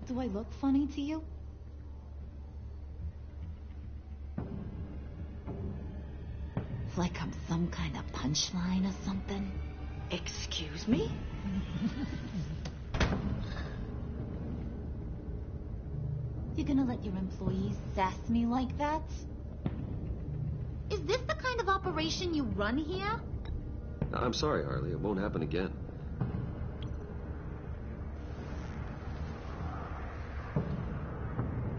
Do I look funny to you? Like I'm some kind of punchline or something?
Excuse me?
You're gonna let your employees sass me like that? Is this the kind of operation you run here?
I'm sorry, Harley. It won't happen again.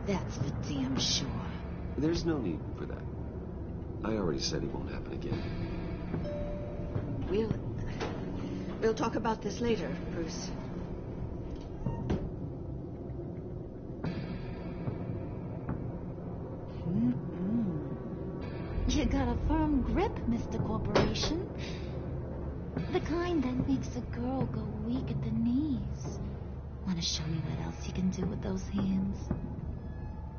That's for damn sure.
There's no need for that. I already said it won't happen again.
We'll talk about this later, Bruce.
You got a firm grip, Mr. Corporation. The kind that makes a girl go weak at the knees. Want to show me what else you can do with those hands?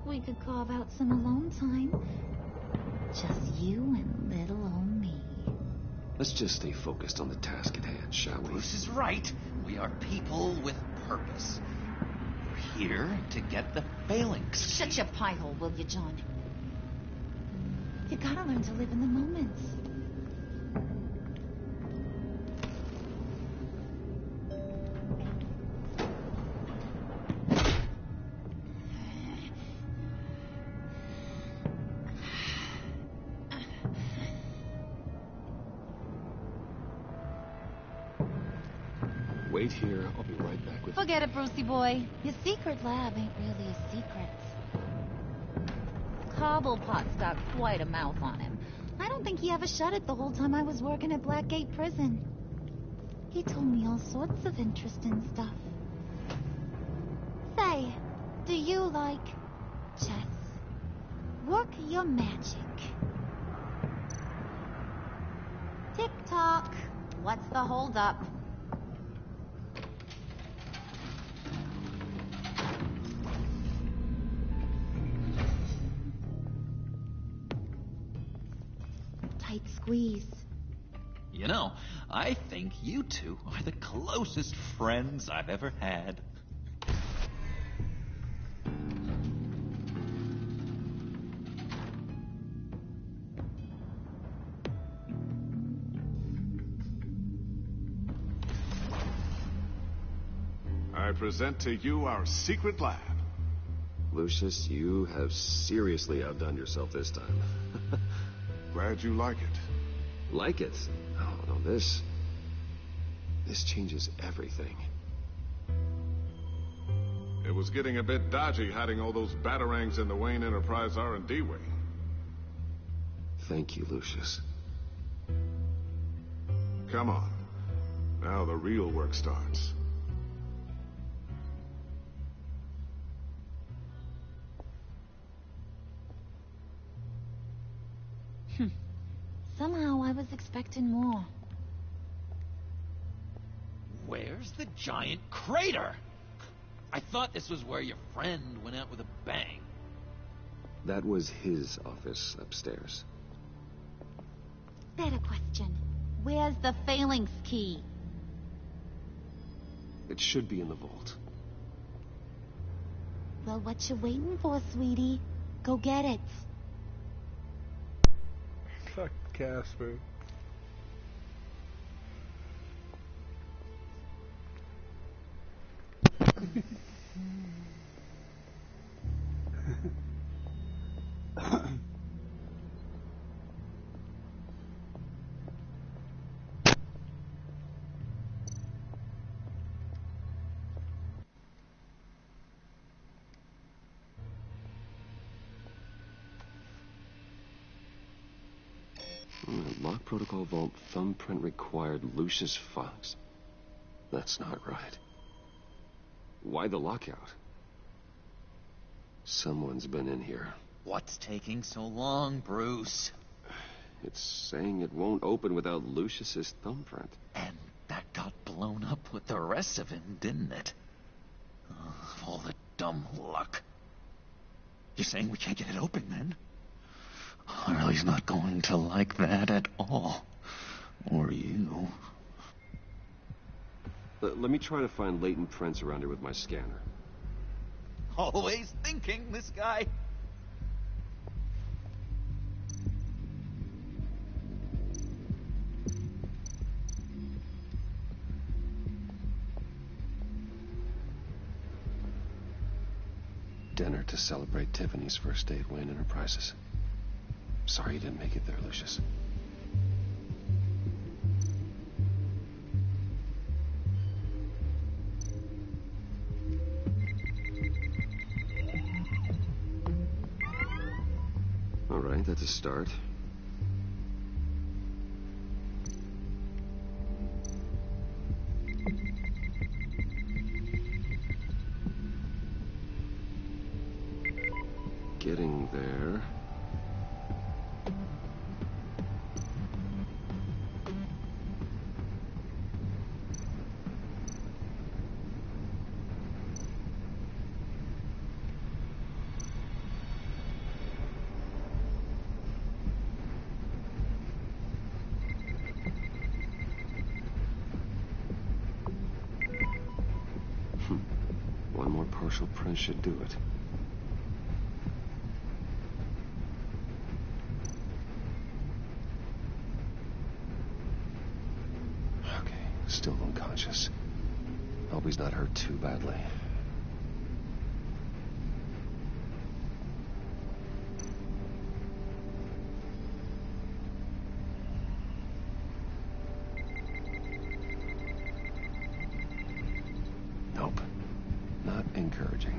We could carve out some alone time. Just you and little old me.
Let's just stay focused on the task at hand, shall we?
Bruce is right. We are people with purpose. We're here to get the phalanx.
Shut your pie hole, will you, John? You gotta learn to live in the moments.
Wait here. I'll be right back with you.
Forget it, Brucey boy. Your secret lab ain't really a secret. Cobblepot's got quite a mouth on him. I don't think he ever shut it the whole time I was working at Blackgate Prison. He told me all sorts of interesting stuff. Say, do you like chess? Work your magic. Tick-tock. What's the holdup? tight squeeze.
You know, I think you two are the closest friends I've ever had.
I present to you our secret lab.
Lucius, you have seriously outdone yourself this time.
Glad you like it.
Like it? Oh, no, this changes everything.
It was getting a bit dodgy hiding all those batarangs in the Wayne Enterprise R&D wing.
Thank you, Lucius.
Come on. Now the real work starts.
Somehow I was expecting more.
Where's the giant crater? I thought this was where your friend went out with a bang.
That was his office upstairs.
Better question. Where's the phalanx key?
It should be in the vault.
Well, what you waiting for, sweetie? Go get it.
Fuck Casper.
Lock protocol vault thumbprint required Lucius Fox. That's not right. Why the lockout? Someone's been in here.
What's taking so long, Bruce?
It's saying it won't open without Lucius's thumbprint.
And that got blown up with the rest of him, didn't it? Oh, all the dumb luck. You're saying we can't get it open, then? Harley's not going to like that at all. Or you.
Let me try to find latent prints around here with my scanner.
Always thinking, this guy.
Dinner to celebrate Tiffany's first day at Wayne Enterprises. Sorry you didn't make it there, Lucius. All right, that's a start. Getting there. One more partial print should do it. Okay, still unconscious. Hope he's not hurt too badly. Nope. Not encouraging.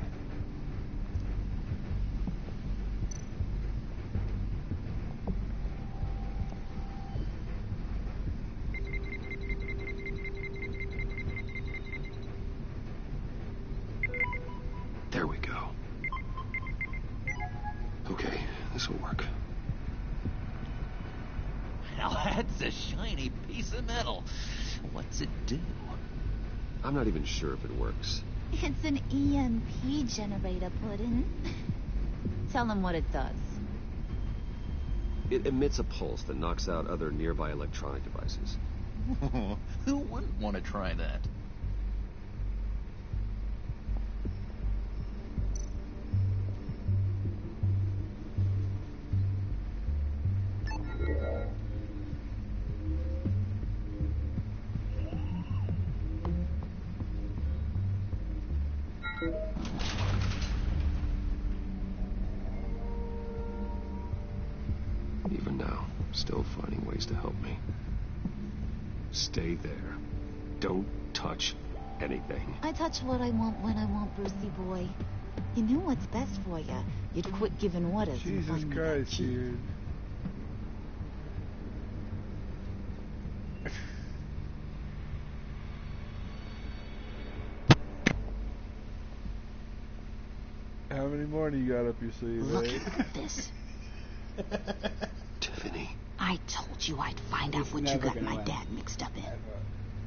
There we go. Okay, this will work.
Now that's a shiny piece of metal. What's it do?
I'm not even sure if it works.
It's an EMP generator, Puddin'. Tell him what it does.
It emits a pulse that knocks out other nearby electronic devices.
Who wouldn't want to try that?
Even now, still finding ways to help me. Stay there. Don't touch anything.
I touch what I want when I want, Brucey boy. You knew what's best for you. You'd quit giving orders.
Jesus Christ, dude. How many more do you got up your sleeve,
Look
eh?
at this.
Tiffany.
I told you I'd find out what you got my dad mixed up in.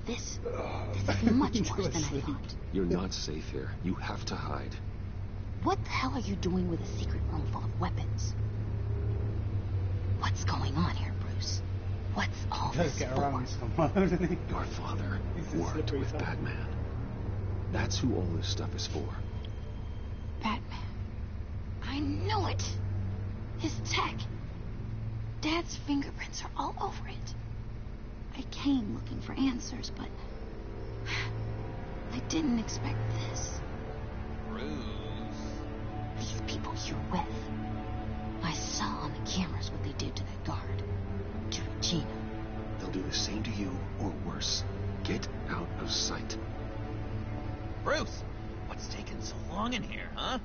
This is much worse than I thought.
You're not safe here. You have to hide.
What the hell are you doing with a secret room full of weapons? What's going on here, Bruce? What's all this for?
Your father worked with Batman. That's who all this stuff is for.
Batman. I knew it. His tech. Dad's fingerprints are all over it. I came looking for answers, but I didn't expect this.
Bruce.
These people you're with. I saw on the cameras what they did to that guard. To Regina.
They'll do the same to you, or worse. Get out of sight.
Bruce, what's taking so long in here, huh?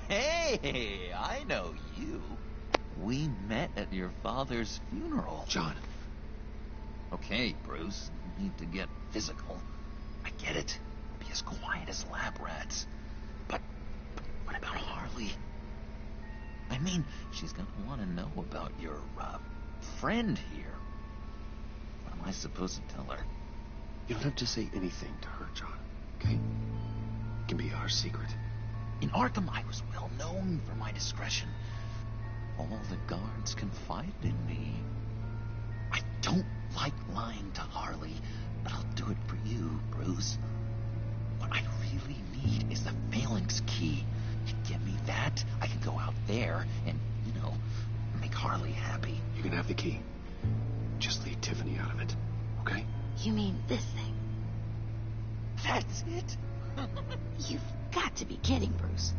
Hey, I know you. We met at your father's funeral.
John.
Okay, Bruce, you need to get physical. I get it. Be as quiet as lab rats. But what about Harley? I mean, she's gonna want to know about your, friend here. What am I supposed to tell her?
You don't have to say anything to her, John, okay? It can be our secret.
In Arkham, I was well known for my discretion. All the guards confided in me. I don't like lying to Harley, but I'll do it for you, Bruce. What I really need is the phalanx key. You give me that, I can go out there and, make Harley happy.
You can have the key. Just leave Tiffany out of it, okay?
You mean this thing?
That's it?
You've got to be kidding, Bruce.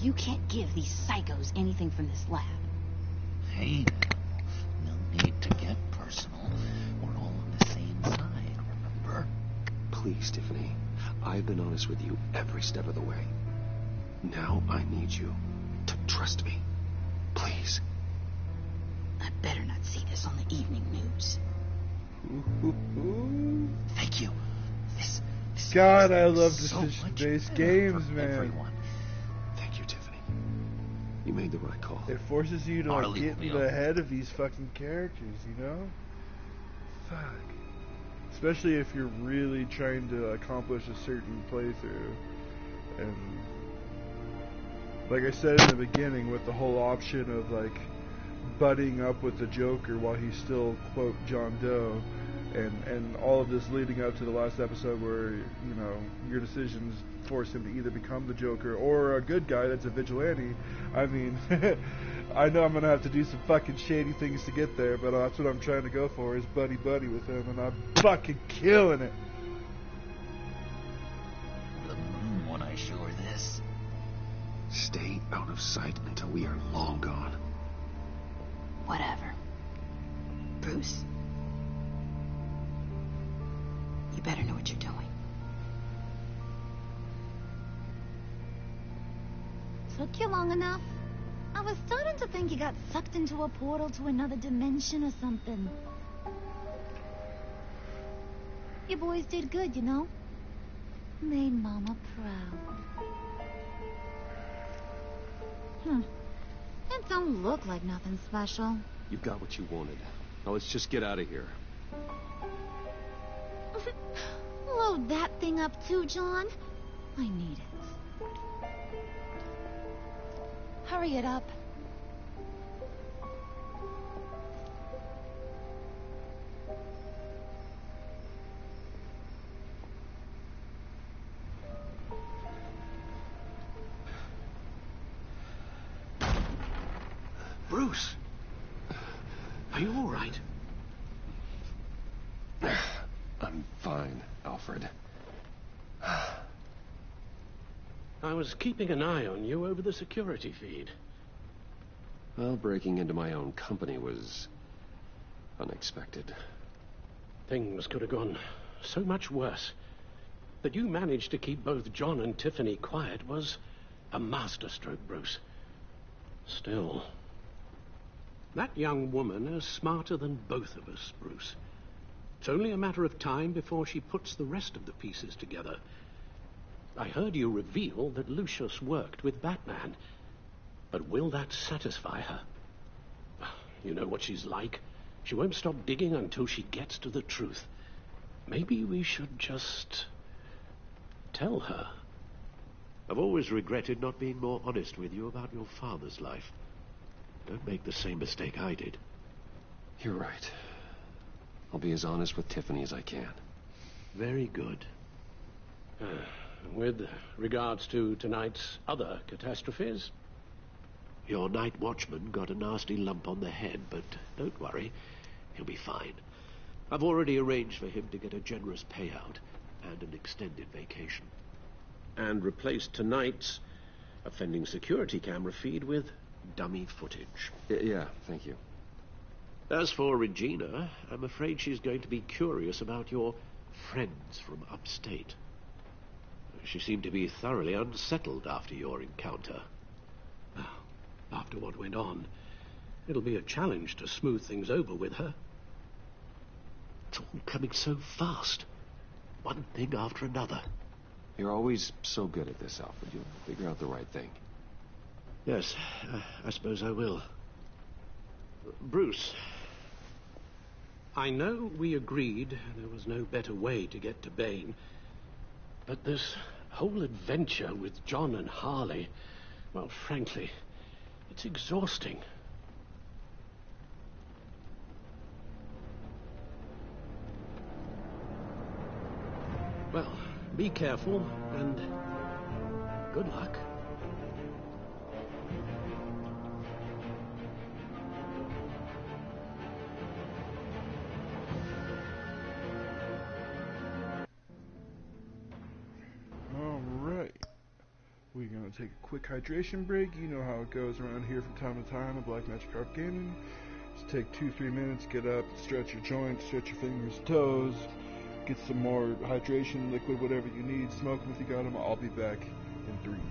You can't give these psychos anything from this lab.
Hey, no need to get personal. We're all on the same side, remember?
Please, Tiffany. I've been honest with you every step of the way. Now I need you to trust me. Please.
I better not see this on the evening news.
Thank you. This
God, I love decision-based games, man.
Everyone.
Thank you, Tiffany. You made the right call.
It forces you to
Harley
get
will
in
be
the head of these fucking characters, you know? Fuck. Especially if you're really trying to accomplish a certain playthrough. And like I said in the beginning, with the whole option of like butting up with the Joker while he's still, quote, John Doe, and all of this leading up to the last episode where, your decisions force him to either become the Joker or a good guy that's a vigilante. I mean, I know I'm going to have to do some fucking shady things to get there, but that's what I'm trying to go for, is buddy-buddy with him, and I'm fucking killing it.
The moon when I show her this.
Stay out of sight until we are long gone.
Whatever. Bruce. You better know what you're doing.
Took you long enough? I was starting to think you got sucked into a portal to another dimension or something. You boys did good, you know? Made Mama proud. It don't look like nothing special.
You got what you wanted. Now let's just get out of here.
Load that thing up too, John. I need it. Hurry it up.
Bruce, are you all right?
I'm fine, Alfred.
I was keeping an eye on you over the security feed.
Well, breaking into my own company was unexpected.
Things could have gone so much worse. That you managed to keep both John and Tiffany quiet was a masterstroke, Bruce. Still, that young woman is smarter than both of us, Bruce. It's only a matter of time before she puts the rest of the pieces together. I heard you reveal that Lucius worked with Batman. But will that satisfy her? You know what she's like. She won't stop digging until she gets to the truth. Maybe we should just tell her. I've always regretted not being more honest with you about your father's life. Don't make the same mistake I did.
You're right. I'll be as honest with Tiffany as I can.
Very good. With regards to tonight's other catastrophes? Your night watchman got a nasty lump on the head, but don't worry. He'll be fine. I've already arranged for him to get a generous payout and an extended vacation. And replaced tonight's offending security camera feed with dummy footage.
Yeah, thank you.
As for Regina, I'm afraid she's going to be curious about your friends from upstate. She seemed to be thoroughly unsettled after your encounter. Now, after what went on, it'll be a challenge to smooth things over with her. It's all coming so fast. One thing after another.
You're always so good at this, Alfred. You'll figure out the right thing.
Yes, I suppose I will. Bruce, I know we agreed there was no better way to get to Bane, but this whole adventure with John and Harley, well, frankly, it's exhausting. Well, be careful, and good luck.
Alright. We're going to take a quick hydration break. You know how it goes around here from time to time at Black Magic Carp Gaming. Just take 2-3 minutes, get up, stretch your joints, stretch your fingers, toes, get some more hydration, liquid, whatever you need. Smoke them if you got them. I'll be back in 3 minutes.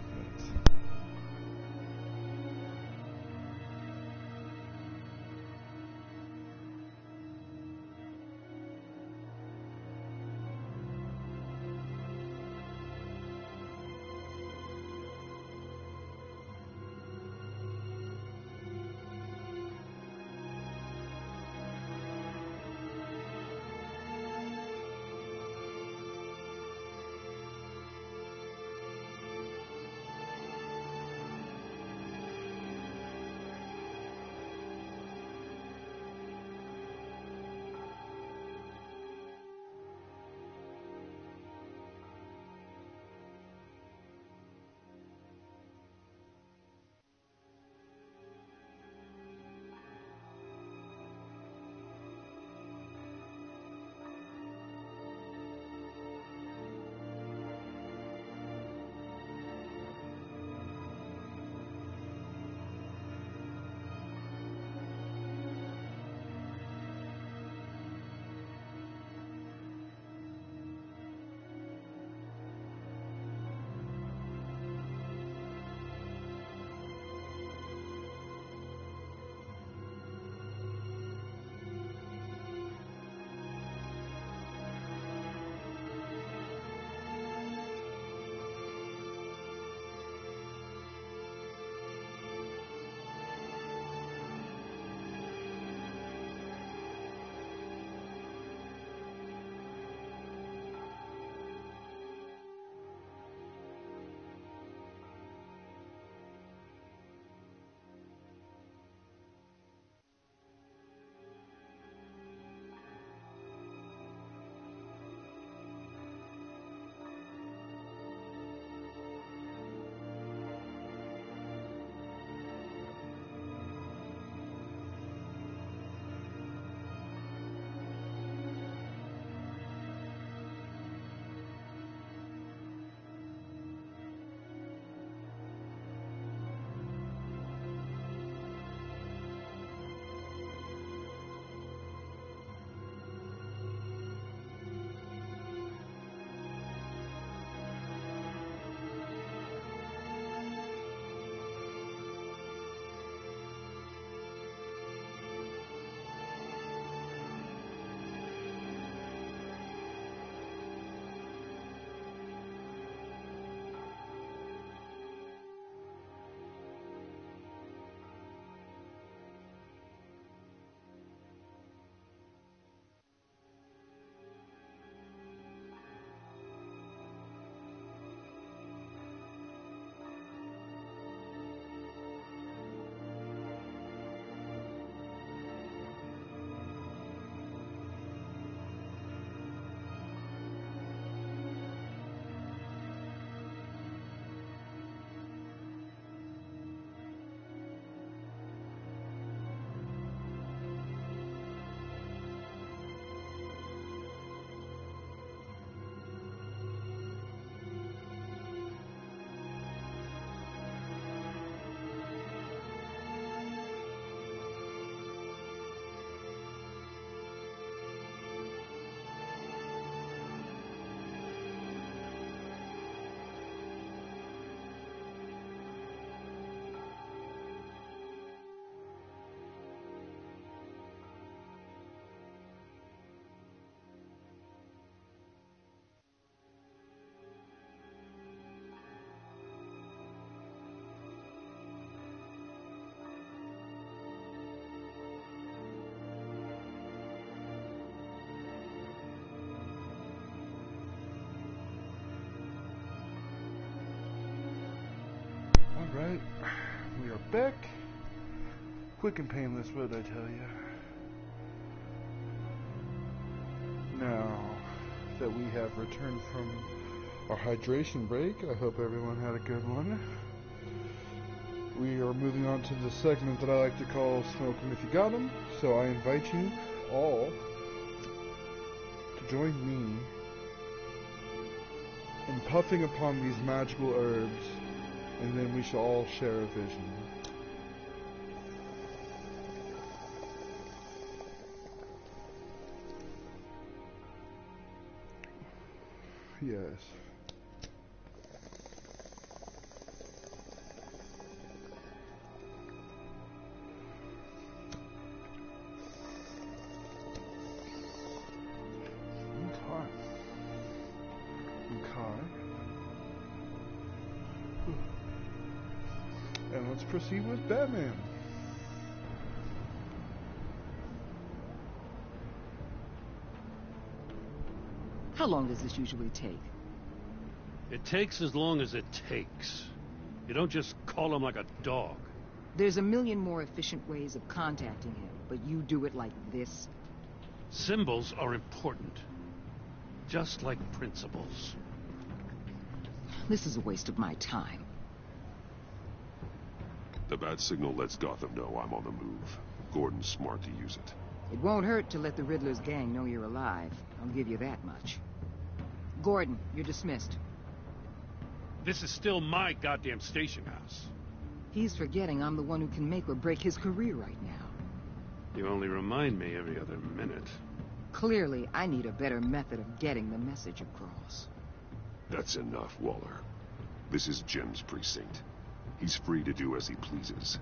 back. Quick and painless, what did I tell you? Now that we have returned from our hydration break, I hope everyone had a good one. We are moving on to the segment that I like to call Smoke 'em If You Got 'em. So I invite you all to join me in puffing upon these magical herbs, and then we shall all share a vision. Yes. And let's proceed with Batman.
How long does this usually take?
It takes as long as it takes. You don't just call him like a dog.
There's a million more efficient ways of contacting him, but you do it like this?
Symbols are important. Just like principles.
This is a waste of my time.
The bat signal lets Gotham know I'm on the move. Gordon's smart to use it.
It won't hurt to let the Riddler's gang know you're alive. I'll give you that much. Gordon, you're dismissed.
This is still my goddamn station house.
He's forgetting I'm the one who can make or break his career right now.
You only remind me every other minute.
Clearly, I need a better method of getting the message across.
That's enough, Waller. This is Jim's precinct. He's free to do as he pleases.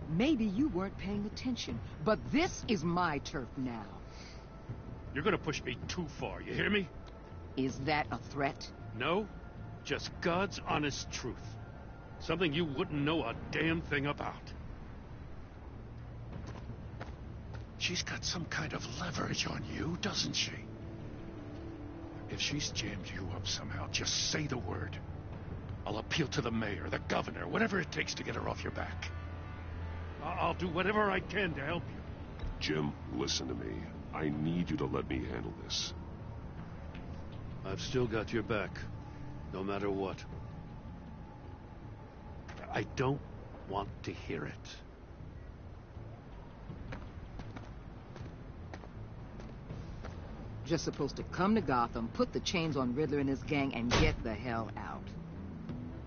Maybe you weren't paying attention, but this is my turf now.
You're gonna push me too far, you hear me?
Is that a threat?
No, just God's honest truth. Something you wouldn't know a damn thing about.
She's got some kind of leverage on you, doesn't she? If she's jammed you up somehow, just say the word. I'll appeal to the mayor, the governor, whatever it takes to get her off your back.
I'll do whatever I can to help you.
Jim, listen to me. I need you to let me handle this.
I've still got your back, no matter what. I don't want to hear it.
Just supposed to come to Gotham, put the chains on Riddler and his gang, and get the hell out.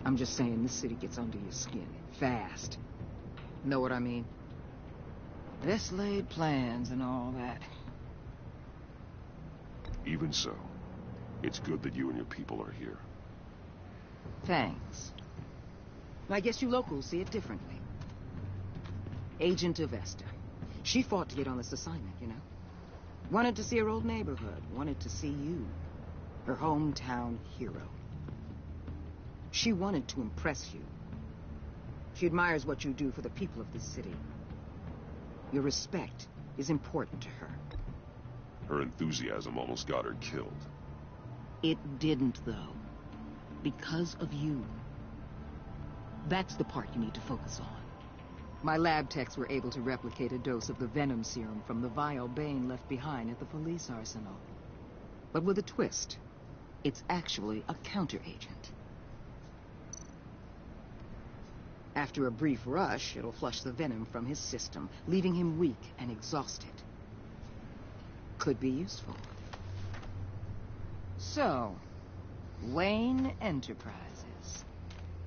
I'm just saying, this city gets under your skin. Fast. Know what I mean? Best laid plans and all that.
Even so, it's good that you and your people are here.
Thanks. I guess you locals see it differently. Agent Avesta. She fought to get on this assignment, you know? Wanted to see her old neighborhood. Wanted to see you. Her hometown hero. She wanted to impress you. She admires what you do for the people of this city. Your respect is important to her.
Her enthusiasm almost got her killed.
It didn't, though. Because of you. That's the part you need to focus on. My lab techs were able to replicate a dose of the venom serum from the vial Bane left behind at the police arsenal. But with a twist. It's actually a counter-agent. After a brief rush, it'll flush the venom from his system, leaving him weak and exhausted. Could be useful. So, Wayne Enterprises.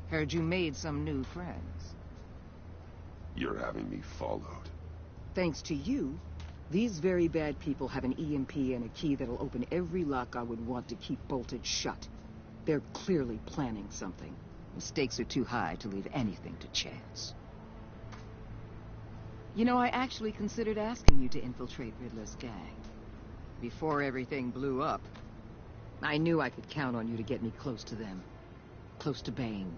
Heard you made some new friends.
You're having me followed.
Thanks to you, these very bad people have an EMP and a key that'll open every lock I would want to keep bolted shut. They're clearly planning something. The stakes are too high to leave anything to chance. You know, I actually considered asking you to infiltrate Riddler's gang. Before everything blew up, I knew I could count on you to get me close to them. Close to Bane.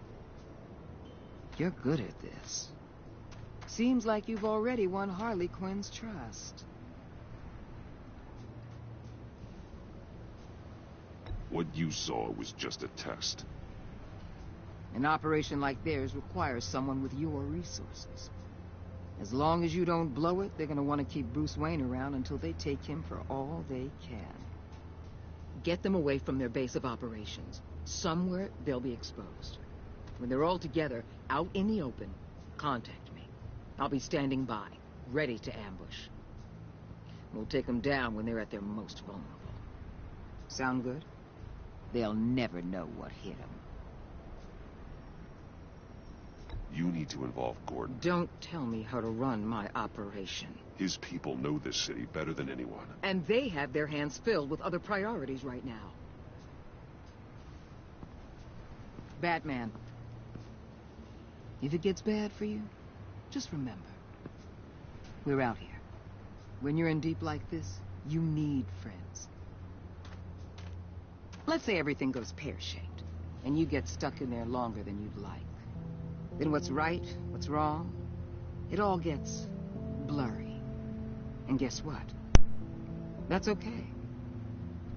You're good at this. Seems like you've already won Harley Quinn's trust.
What you saw was just a test.
An operation like theirs requires someone with your resources. As long as you don't blow it, they're going to want to keep Bruce Wayne around until they take him for all they can. Get them away from their base of operations. Somewhere they'll be exposed. When they're all together, out in the open, contact me. I'll be standing by, ready to ambush. We'll take them down when they're at their most vulnerable. Sound good? They'll never know what hit them.
You need to involve Gordon.
Don't tell me how to run my operation.
His people know this city better than anyone.
And they have their hands filled with other priorities right now. Batman, if it gets bad for you, just remember, we're out here. When you're in deep like this, you need friends. Let's say everything goes pear-shaped, and you get stuck in there longer than you'd like. Then what's right, what's wrong, it all gets blurry. And guess what? That's okay.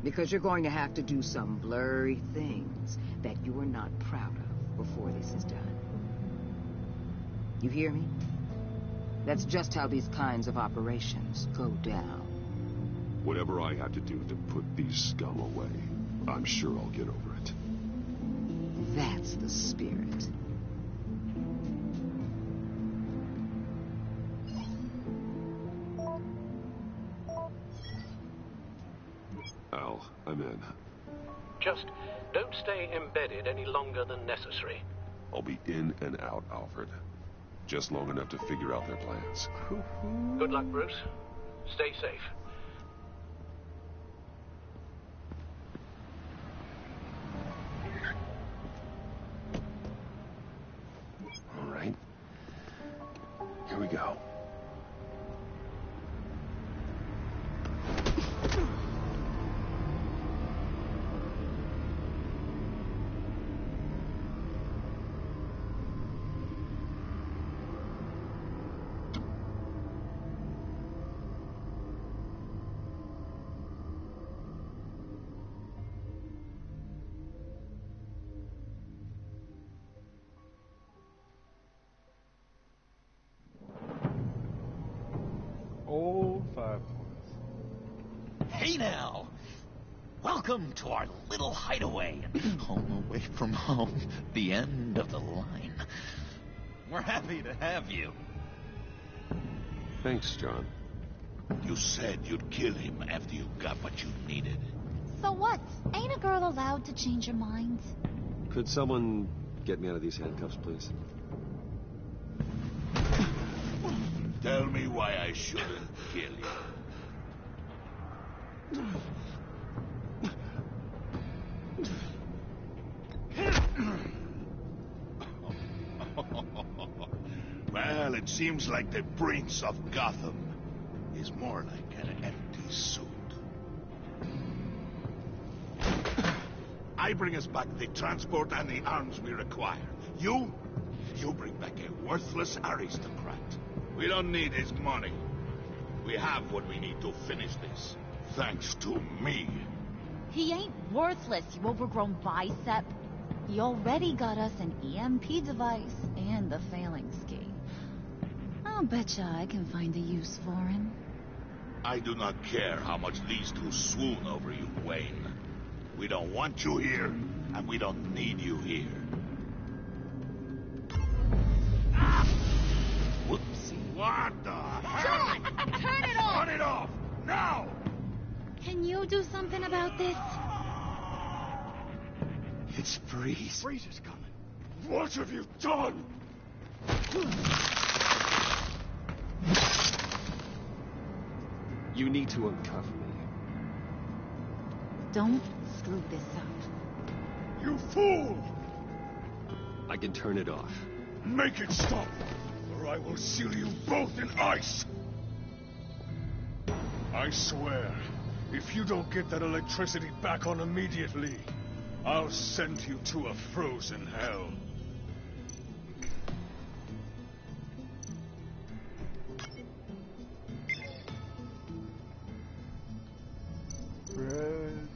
Because you're going to have to do some blurry things that you're not proud of before this is done. You hear me? That's just how these kinds of operations go down.
Whatever I have to do to put these scum away, I'm sure I'll get over it.
That's the spirit.
Al, I'm in.
Just don't stay embedded any longer than necessary.
I'll be in and out, Alfred. Just long enough to figure out their plans.
Good luck, Bruce. Stay safe.
All right. Here we go.
Old 5 points.
Hey now! Welcome to our little hideaway. Home away from home. The end of the line. We're happy to have you.
Thanks, John.
You said you'd kill him after you got what you needed.
So what? Ain't a girl allowed to change her mind?
Could someone get me out of these handcuffs, please?
Tell me why I shouldn't kill you. Well, it seems like the Prince of Gotham is more like an empty suit. I bring us back the transport and the arms we require. You bring back a worthless aristocrat. We don't need his money. We have what we need to finish this. Thanks to me.
He ain't worthless, you overgrown bicep. He already got us an EMP device and the phalanx key. I'll betcha I can find a use for him.
I do not care how much these two swoon over you, Wayne. We don't want you here, and we don't need you here.
Whoopsie.
What the hell?
John! Turn it off!
Turn it off! Now!
Can you do something about this?
It's Freeze.
Freeze is coming. What have you done?
You need to uncuff me.
Don't screw this up.
You fool!
I can turn it off.
Make it stop, or I will seal you both in ice!
I swear, if you don't get that electricity back on immediately, I'll send you to a frozen hell.
Red.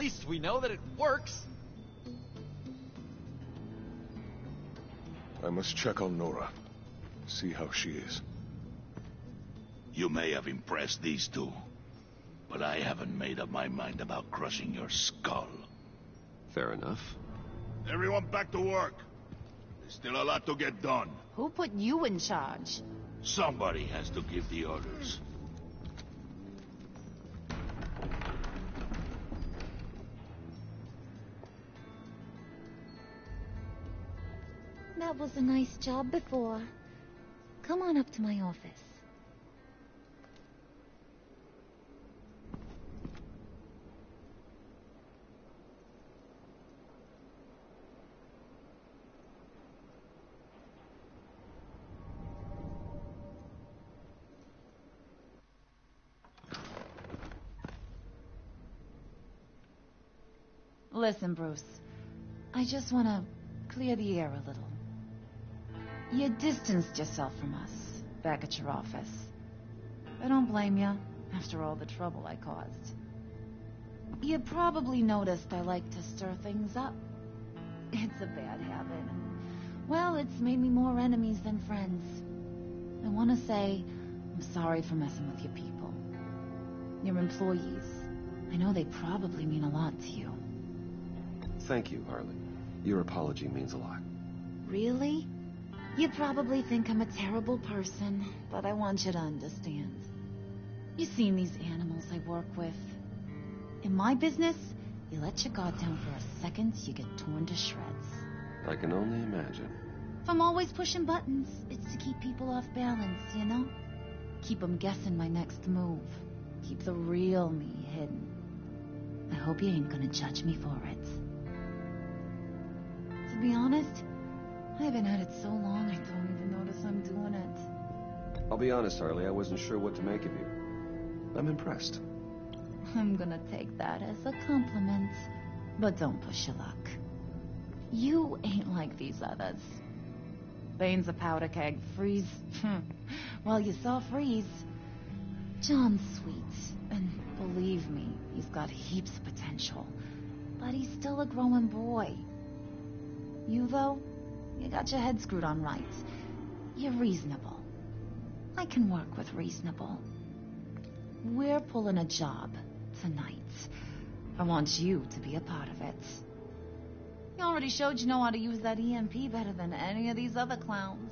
least we know that it works.
I must check on Nora. See how she is.
You may have impressed these two, but I haven't made up my mind about crushing your skull.
Fair enough.
Everyone back to work. There's still a lot to get done.
Who put you in charge?
Somebody has to give the orders.
That was a nice job before. Come on up to my office. Listen, Bruce. I just want to clear the air a little. You distanced yourself from us back at your office. I don't blame you, after all the trouble I caused. You probably noticed I like to stir things up. It's a bad habit. Well, it's made me more enemies than friends. I want to say I'm sorry for messing with your people. Your employees. I know they probably mean a lot to you.
Thank you, Harley. Your apology means a lot.
Really? You probably think I'm a terrible person, but I want you to understand. You've seen these animals I work with. In my business, you let your guard down for a second, you get torn to shreds.
I can only imagine.
If I'm always pushing buttons, it's to keep people off balance, you know? Keep them guessing my next move. Keep the real me hidden. I hope you ain't gonna judge me for it. To be honest, I've been at it so long I don't even notice I'm doing it.
I'll be honest, Harley, I wasn't sure what to make of you. I'm impressed.
I'm gonna take that as a compliment. But don't push your luck. You ain't like these others. Bane's a powder keg. Freeze. Well, you saw Freeze. John's sweet. And believe me, he's got heaps of potential. But he's still a growing boy. You, though, you got your head screwed on right. You're reasonable. I can work with reasonable. We're pulling a job tonight. I want you to be a part of it. You already showed you know how to use that EMP better than any of these other clowns.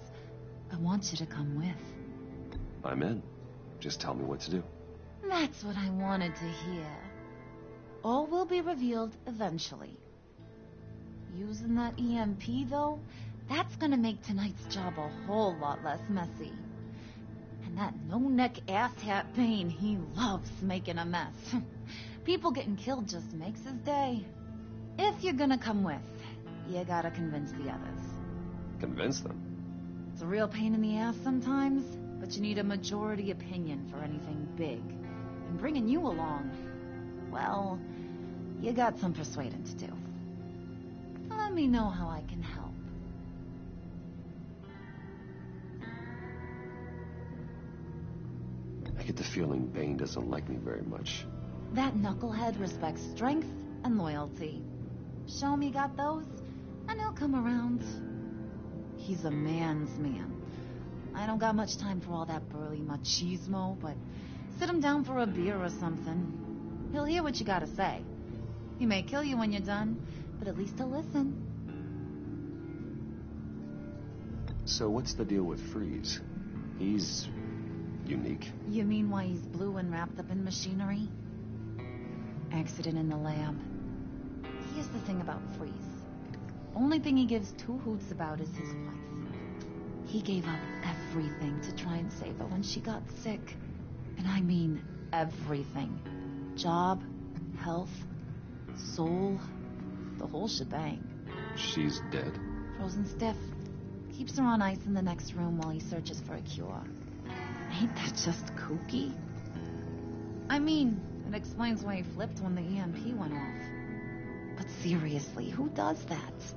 I want you to come with.
I'm in. Just tell me what to do.
That's what I wanted to hear. All will be revealed eventually. Using that EMP, though, that's gonna make tonight's job a whole lot less messy. And that no-neck asshat Bane, he loves making a mess. People getting killed just makes his day. If you're gonna come with, you gotta convince the others.
Convince them?
It's a real pain in the ass sometimes, but you need a majority opinion for anything big. And bringing you along, well, you got some persuading to do. Let me know how I can help.
I get the feeling Bane doesn't like me very much.
That knucklehead respects strength and loyalty. Show him you got those, and he'll come around. He's a man's man. I don't got much time for all that burly machismo, but sit him down for a beer or something. He'll hear what you gotta say. He may kill you when you're done, but at least he'll listen.
So what's the deal with Freeze? He's unique.
You mean why he's blue and wrapped up in machinery? Accident in the lab. Here's the thing about Freeze. Only thing he gives two hoots about is his wife. He gave up everything to try and save her when she got sick. And I mean everything. Job, health, soul, the whole shebang.
She's dead?
Frozen stiff. Keeps her on ice in the next room while he searches for a cure. Ain't that just kooky? I mean, it explains why he flipped when the EMP went off. But seriously, who does that?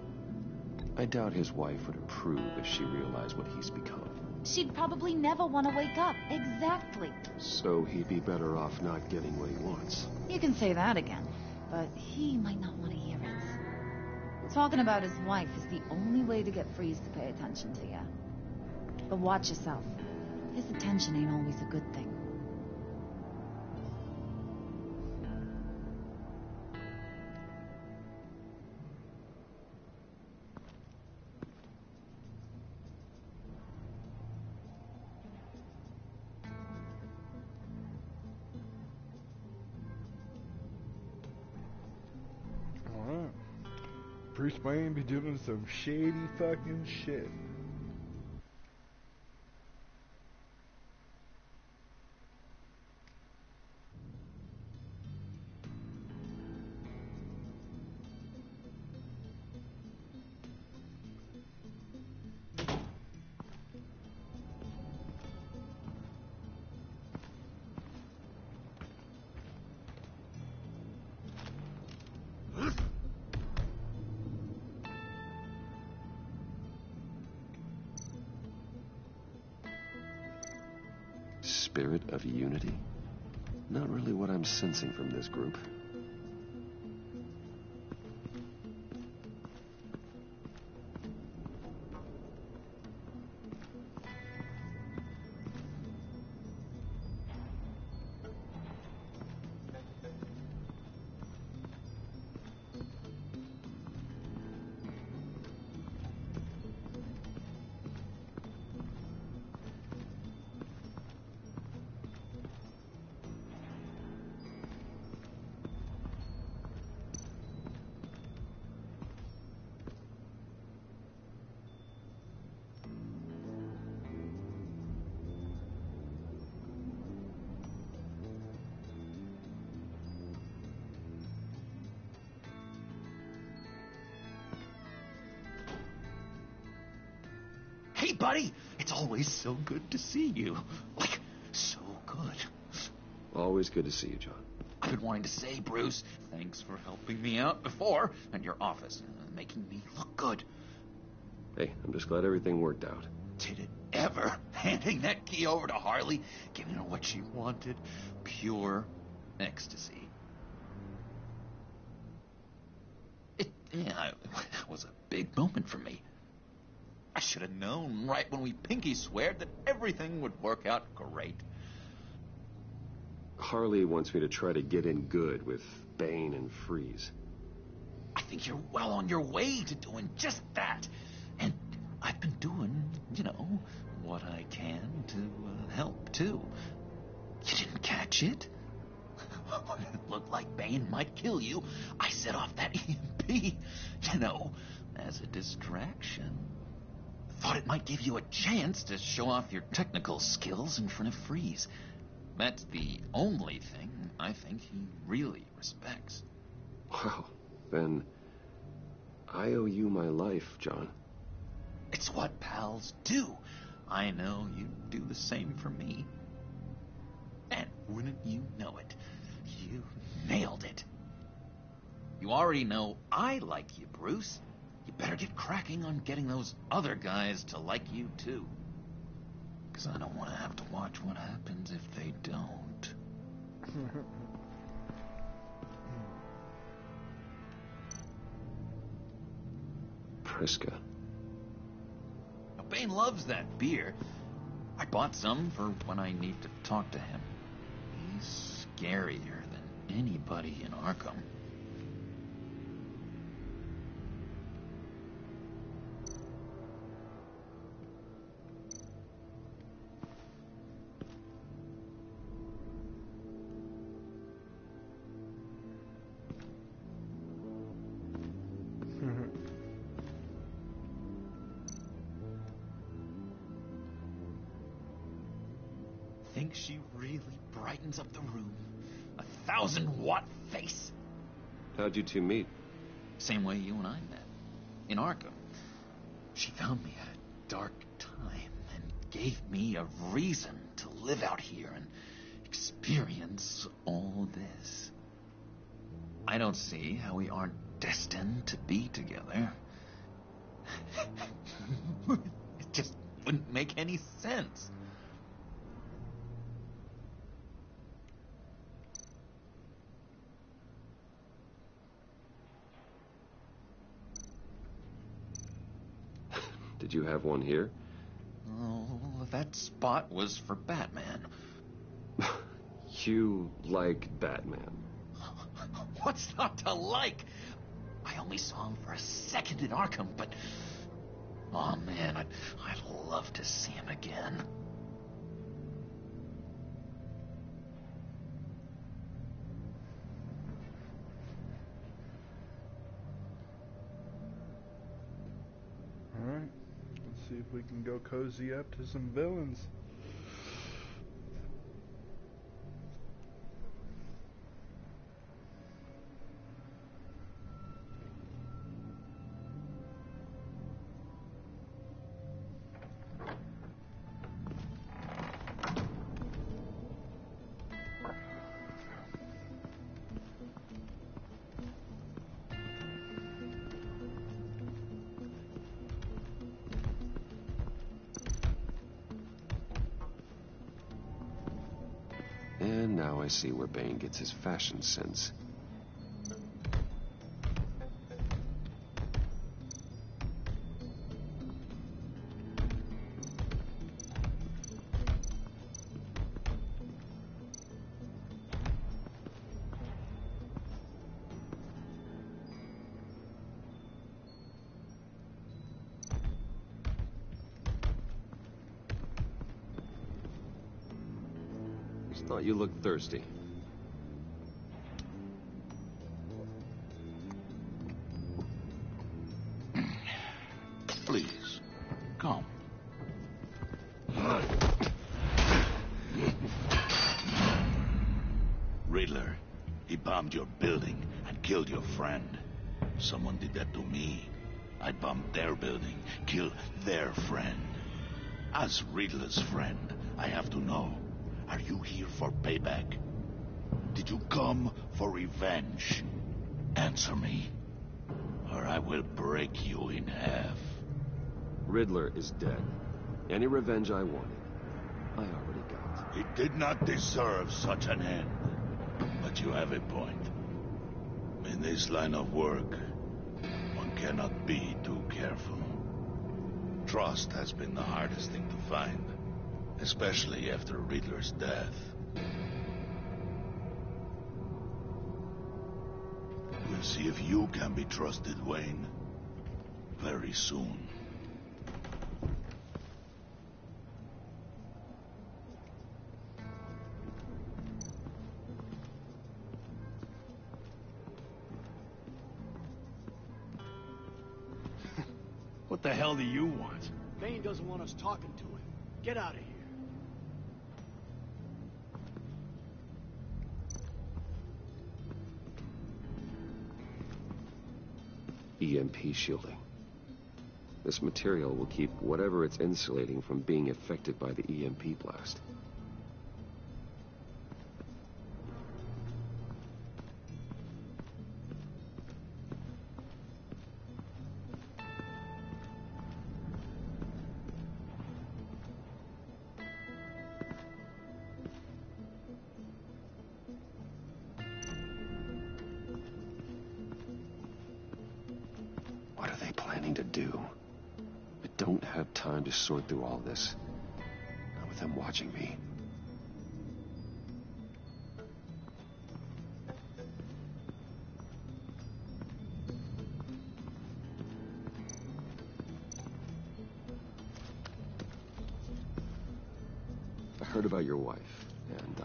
I doubt his wife would approve if she realized what he's become.
She'd probably never want to wake up. Exactly.
So he'd be better off not getting what he wants.
You can say that again. but he might not want to hear it. Talking about his wife is the only way to get Freeze to pay attention to you. But watch yourself. His attention ain't always a good thing.
Alright. Bruce Wayne be doing some shady fucking shit.
Spirit of unity? Not really what I'm sensing from this group.
Hey, buddy! It's always so good to see you. Like, so good.
Always good to see you, John.
I've been wanting to say, Bruce, thanks for helping me out before at your office, making me look good.
Hey, I'm just glad everything worked out.
Did it ever? Handing that key over to Harley, giving her what she wanted. Pure ecstasy. It was a big moment for me. I should have known right when we pinky sweared that everything would work out great.
Harley wants me to try to get in good with Bane and Freeze.
I think you're well on your way to doing just that. And I've been doing, what I can to help, too. You didn't catch it? When it looked like Bane might kill you, I set off that EMP, as a distraction. Thought it might give you a chance to show off your technical skills in front of Freeze. That's the only thing I think he really respects.
Wow, then I owe you my life, John.
It's what pals do. I know you do the same for me. And wouldn't you know it, you nailed it. You already know I like you, Bruce. You better get cracking on getting those other guys to like you, too. Because I don't want to have to watch what happens if they don't.
Priska.
Now, Bane loves that beer. I bought some for when I need to talk to him. He's scarier than anybody in Arkham. Think she really brightens up the room? 1,000-watt face.
How'd you two meet?
Same way you and I met. In Arkham. She found me at a dark time and gave me a reason to live out here and experience all this. I don't see how we aren't destined to be together. It just wouldn't make any sense.
Did you have one here?
Oh, that spot was for Batman.
You like Batman?
What's not to like? I only saw him for a second in Arkham, but... Oh, man, I'd love to see him again.
Alright, let's see if we can go cozy up to some villains.
And now I see where Bane gets his fashion sense. Just thought you looked thirsty.
Please, come. Riddler, he bombed your building and killed your friend. Someone did that to me. I bombed their building, killed their friend. As Riddler's friend, I have to know, are you here for payback? Did you come for revenge? Answer me, or I will break you in half.
Riddler is dead. Any revenge I wanted, I already got.
He did not deserve such an end. But you have a point. In this line of work, one cannot be too careful. Trust has been the hardest thing to find, especially after Riddler's death. We'll see if you can be trusted, Wayne, very soon.
What the hell do you want? Bane doesn't want us talking to him. Get out of here.
EMP shielding. This material will keep whatever it's insulating from being affected by the EMP blast. What are they planning to do? I don't have time to sort through all this. Not with them watching me. I heard about your wife, and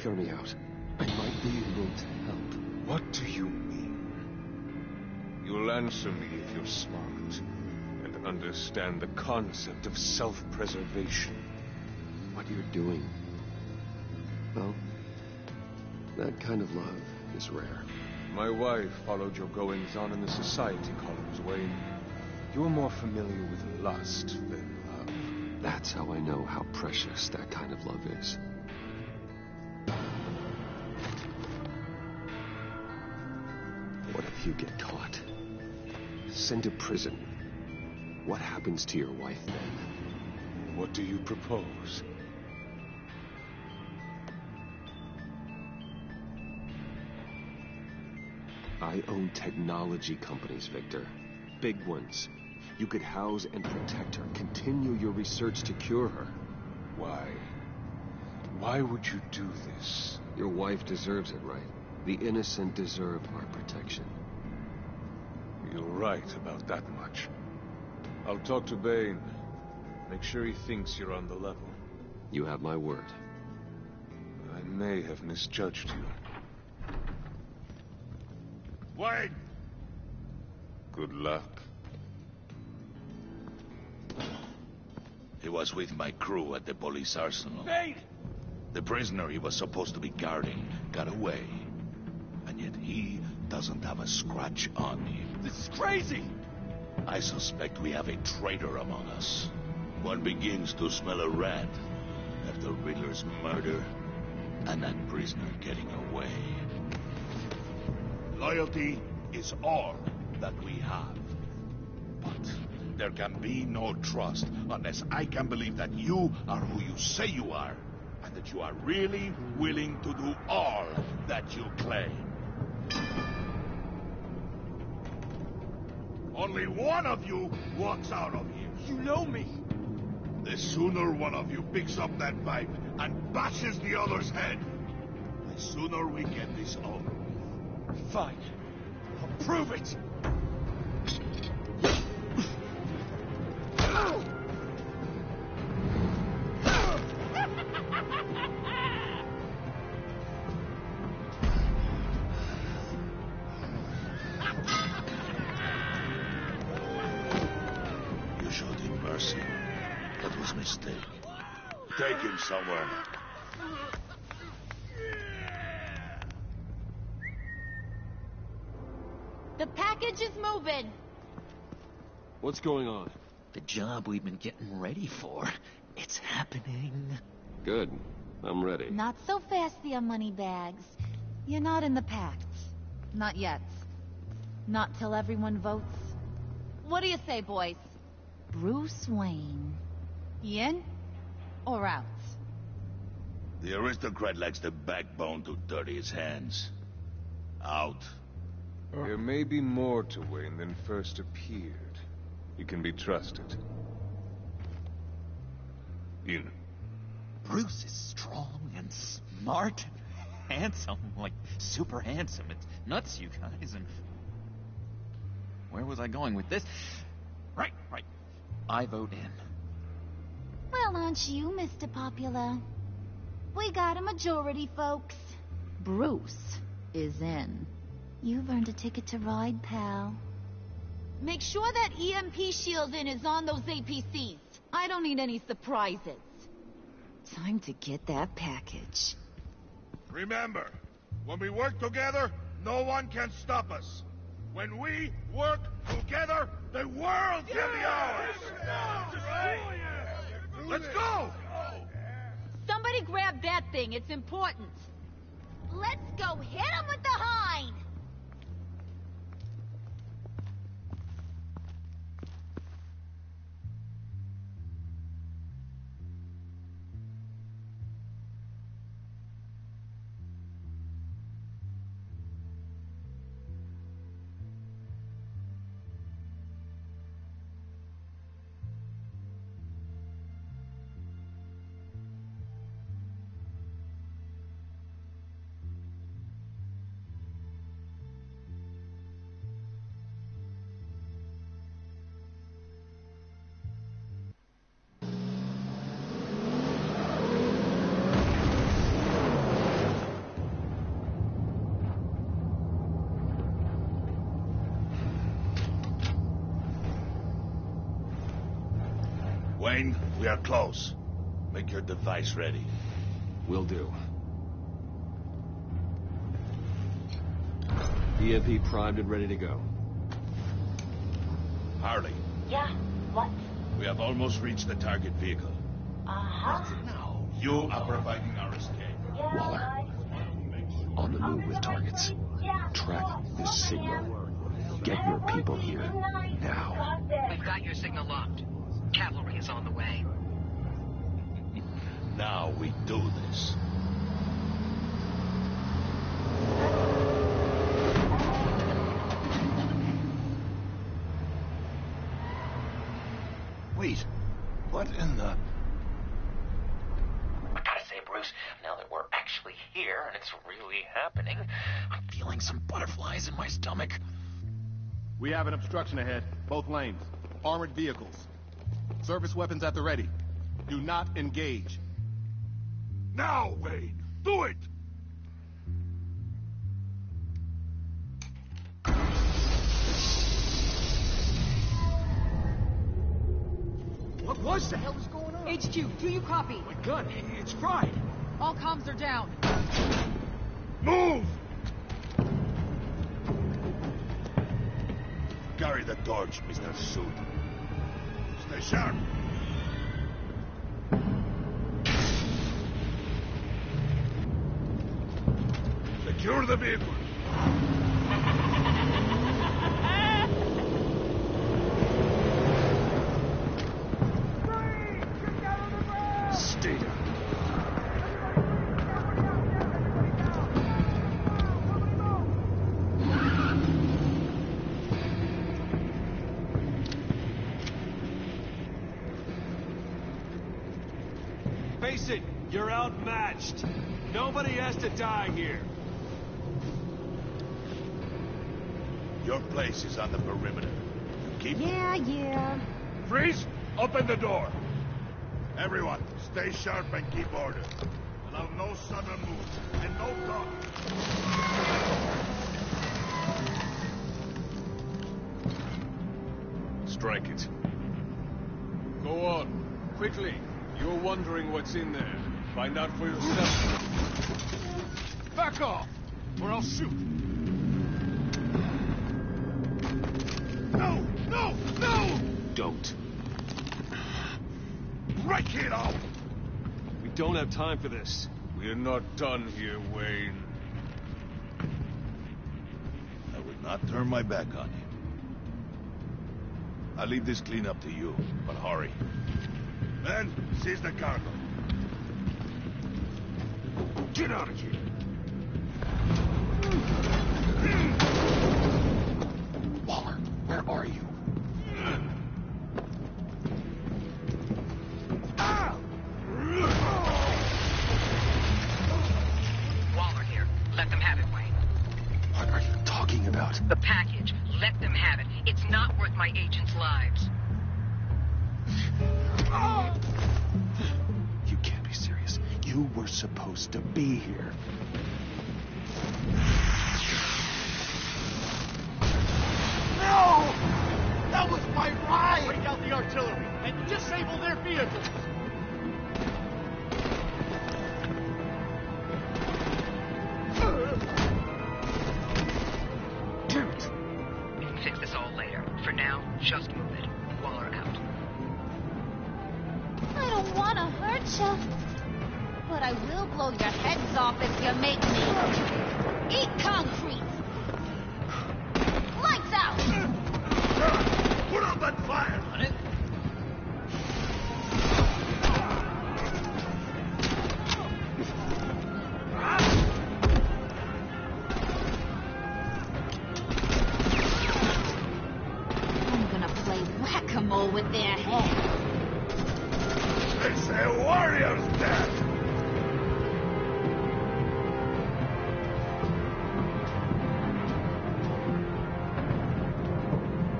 Hear me out. I might be able to help.
What do you mean? You'll answer me if you're smart and understand the concept of self-preservation.
What you're doing, well, that kind of love is rare.
My wife followed your goings-on in the society columns, Wayne. You're more familiar with lust than love.
That's how I know how precious that kind of love is. What if you get caught? Sent to prison? What happens to your wife then?
What do you propose?
I own technology companies, Victor. Big ones. You could house and protect her. Continue your research to cure her.
Why? Why would you do this?
Your wife deserves it, right? The innocent deserve our protection.
You're right about that much. I'll talk to Bane. Make sure he thinks you're on the level.
You have my word.
I may have misjudged you.
Wait!
Good luck.
He was with my crew at the police arsenal.
Bane!
The prisoner he was supposed to be guarding got away. And yet he doesn't have a scratch on him.
This is crazy!
I suspect we have a traitor among us. One begins to smell a rat after Riddler's murder and that prisoner getting away. Loyalty is all that we have. But there can be no trust unless I can believe that you are who you say you are, and that you are really willing to do all that you claim. Only one of you walks out of here.
You know me.
The sooner one of you picks up that pipe and bashes the other's head, the sooner we get this over.
Fine. I'll prove it.
You showed him mercy. That was a mistake. Take him somewhere.
The package is moving.
What's going on?
The job we've been getting ready for. It's happening.
Good. I'm ready.
Not so fast, there, Moneybags. You're not in the pact. Not yet. Not till everyone votes. What do you say, boys? Bruce Wayne. In or out?
The aristocrat lacks the backbone to dirty his hands. Out.
There may be more to Wayne than first appeared. He can be trusted. In.
Bruce is strong and smart and handsome, like super handsome. It's nuts, you guys. And where was I going with this? Right. I vote in.
Well, aren't you, Mr. Popular? We got a majority, folks. Bruce is in. You've earned a ticket to ride, pal. Make sure that EMP shielding is on those APCs. I don't need any surprises. Time to get that package.
Remember, when we work together, no one can stop us. When we work together, the world can be ours! Let's go!
Somebody grab that thing. It's important. Let's go hit him with the hind!
Wayne, we are close. Make your device ready.
Will do. EMP primed and ready to go.
Harley.
Yeah, what?
We have almost reached the target vehicle.
Uh-huh.
Now, you are providing our escape.
Waller. On the move with targets. Track this signal. Get your people here. Now.
We've got your signal locked. Cavalry is on the way.
Now we do this. What in the...
I gotta say, Bruce, now that we're actually here and it's really happening, I'm feeling some butterflies in my stomach.
We have an obstruction ahead, both lanes. Armored vehicles. Service weapons at the ready. Do not engage.
Now, Wayne! Do it!
What the hell is going on?
HQ, do you copy?
My gun, it's fried.
All comms are down.
Move! Carry the torch, Mr. Suit. Stay sharp. Secure the vehicle.
Stay down.
Face it, you're outmatched. Nobody has to die here.
Your place is on the perimeter. Keep...
Yeah.
Freeze! Open the door! Everyone, stay sharp and keep order. Allow no sudden moves and no talk.
Strike it. Go on. Quickly. You're wondering what's in there. Find out for yourself. Back off, or I'll shoot.
No! No! No!
Don't.
Break it out!
We don't have time for this. We're not done here, Wayne.
I will not turn my back on you. I'll leave this cleanup to you, but hurry. Then, seize the cargo.
Get out of here!
Waller, where are you?
Waller here. Let them have it, Wayne.
What are you talking about?
The package. Let them have it. It's not worth my agents' lives.
You can't be serious. You were supposed to be here.
No! That was my ride! Break out the artillery and disable their vehicles!
Damn it! We can fix this all later. For now, just move it. Waller out.
I don't want to hurt you, but I will blow your heads off if you make me. Eat concrete! Lights out!
Put out that fire!
On it?
I'm gonna play whack-a-mole with their head.
They say warrior's dead!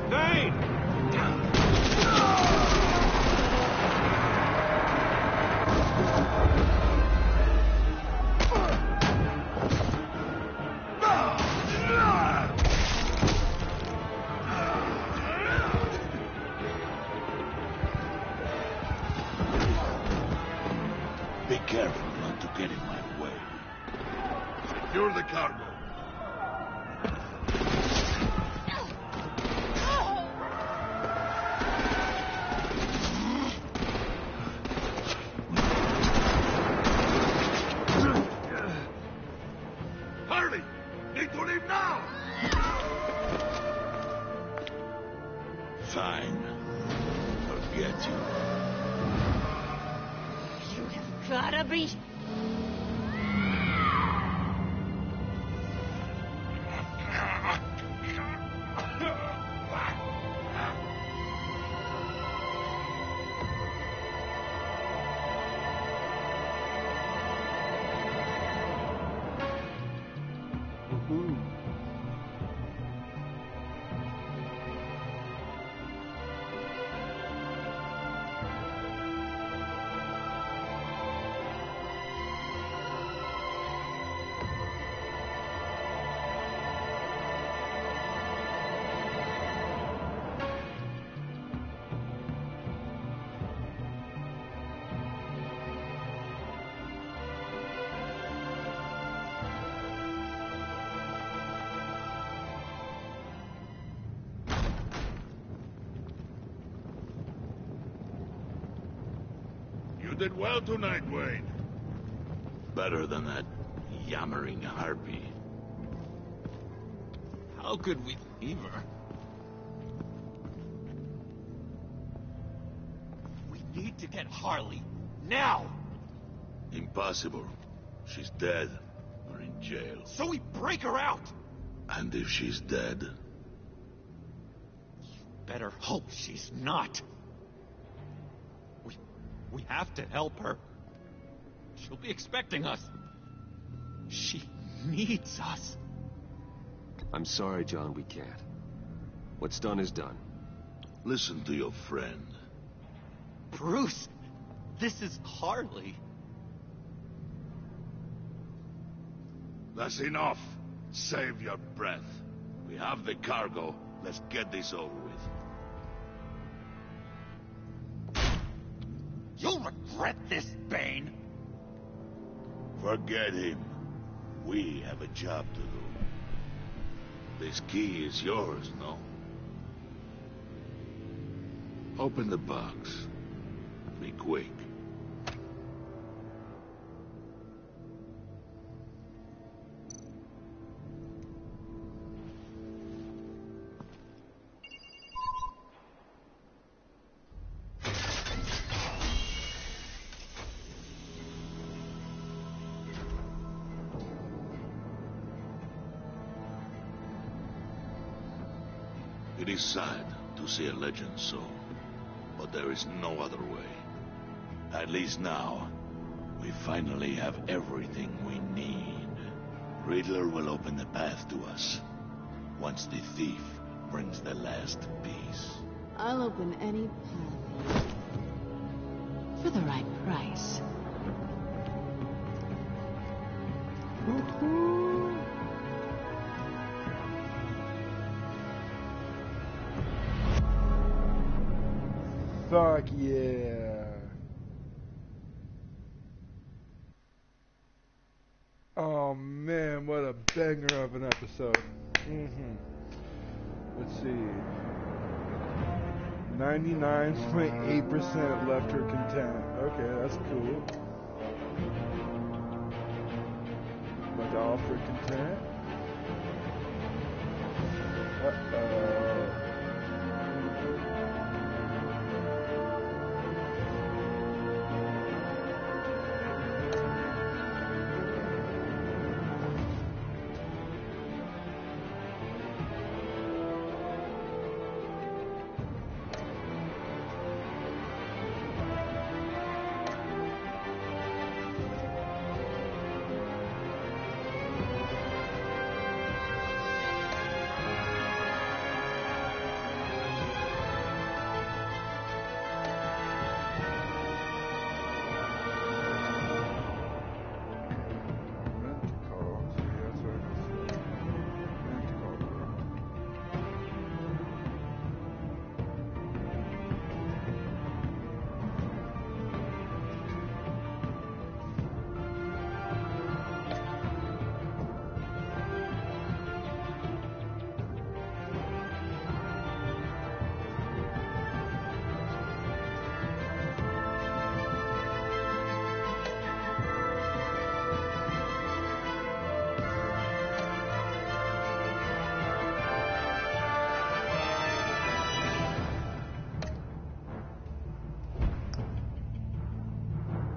Vane!
Be careful not to get in my way. Secure the cargo. Hurry! Need to leave now! Fine. Forget you.
You have gotta be...
did well tonight, Wayne. Better than that yammering harpy.
How could we leave her?
We need to get Harley. Now!
Impossible. She's dead. Or in jail.
So we break her out!
And if she's dead?
You better hope she's not. We have to help her. She'll be expecting us. She needs us.
I'm sorry, John, we can't. What's done is done.
Listen to your friend.
Bruce, this is Harley.
That's enough. Save your breath. We have the cargo. Let's get this over with.
You'll regret this, Bane.
Forget him. We have a job to do. This key is yours, no? Open the box. Be quick. It is sad to see a legend so, but there is no other way. At least now, we finally have everything we need. Riddler will open the path to us, once the thief brings the last piece.
I'll open any path. For the right price.
Fuck yeah. Oh man, what a banger of an episode. Let's see. 99.8% left her content. Okay, that's cool. Like all for content. Uh-oh.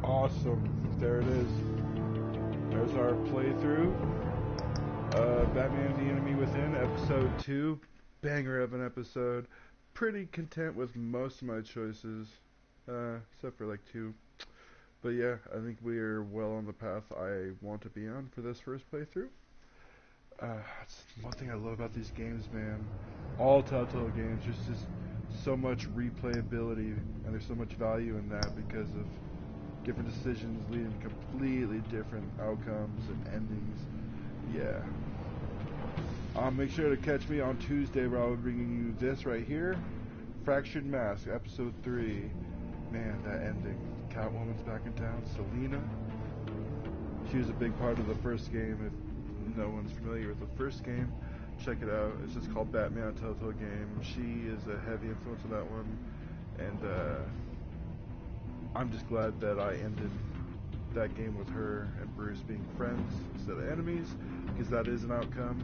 Awesome. There it is. There's our playthrough. Batman the Enemy Within, episode 2. Banger of an episode. Pretty content with most of my choices. Except for like 2. But yeah, I think we are well on the path I want to be on for this first playthrough. That's one thing I love about these games, man. All Telltale games, there's just so much replayability, and there's so much value in that because of different decisions leading to completely different outcomes and endings. Yeah. Make sure to catch me on Tuesday where I'll be bringing you this right here. Fractured Mask, episode 3. Man, that ending. Catwoman's back in town. Selina. She was a big part of the first game. If no one's familiar with the first game, check it out. It's just called Batman Telltale Game. She is a heavy influence on that one. And, I'm just glad that I ended that game with her and Bruce being friends instead of enemies, because that is an outcome.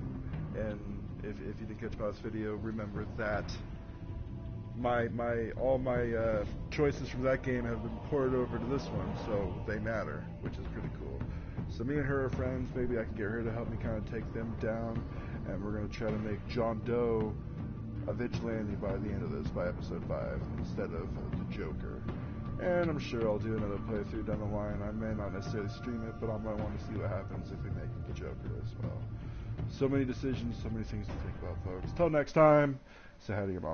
And if you didn't catch about this video, remember that all my choices from that game have been ported over to this one, so they matter, which is pretty cool. So me and her are friends. Maybe I can get her to help me kind of take them down, and we're going to try to make John Doe a vigilante by the end of this, by episode 5, instead of the Joker. And I'm sure I'll do another playthrough down the line. I may not necessarily stream it, but I might want to see what happens if we make the Joker as well. So many decisions, so many things to think about, folks. Till next time, say hi to your mom.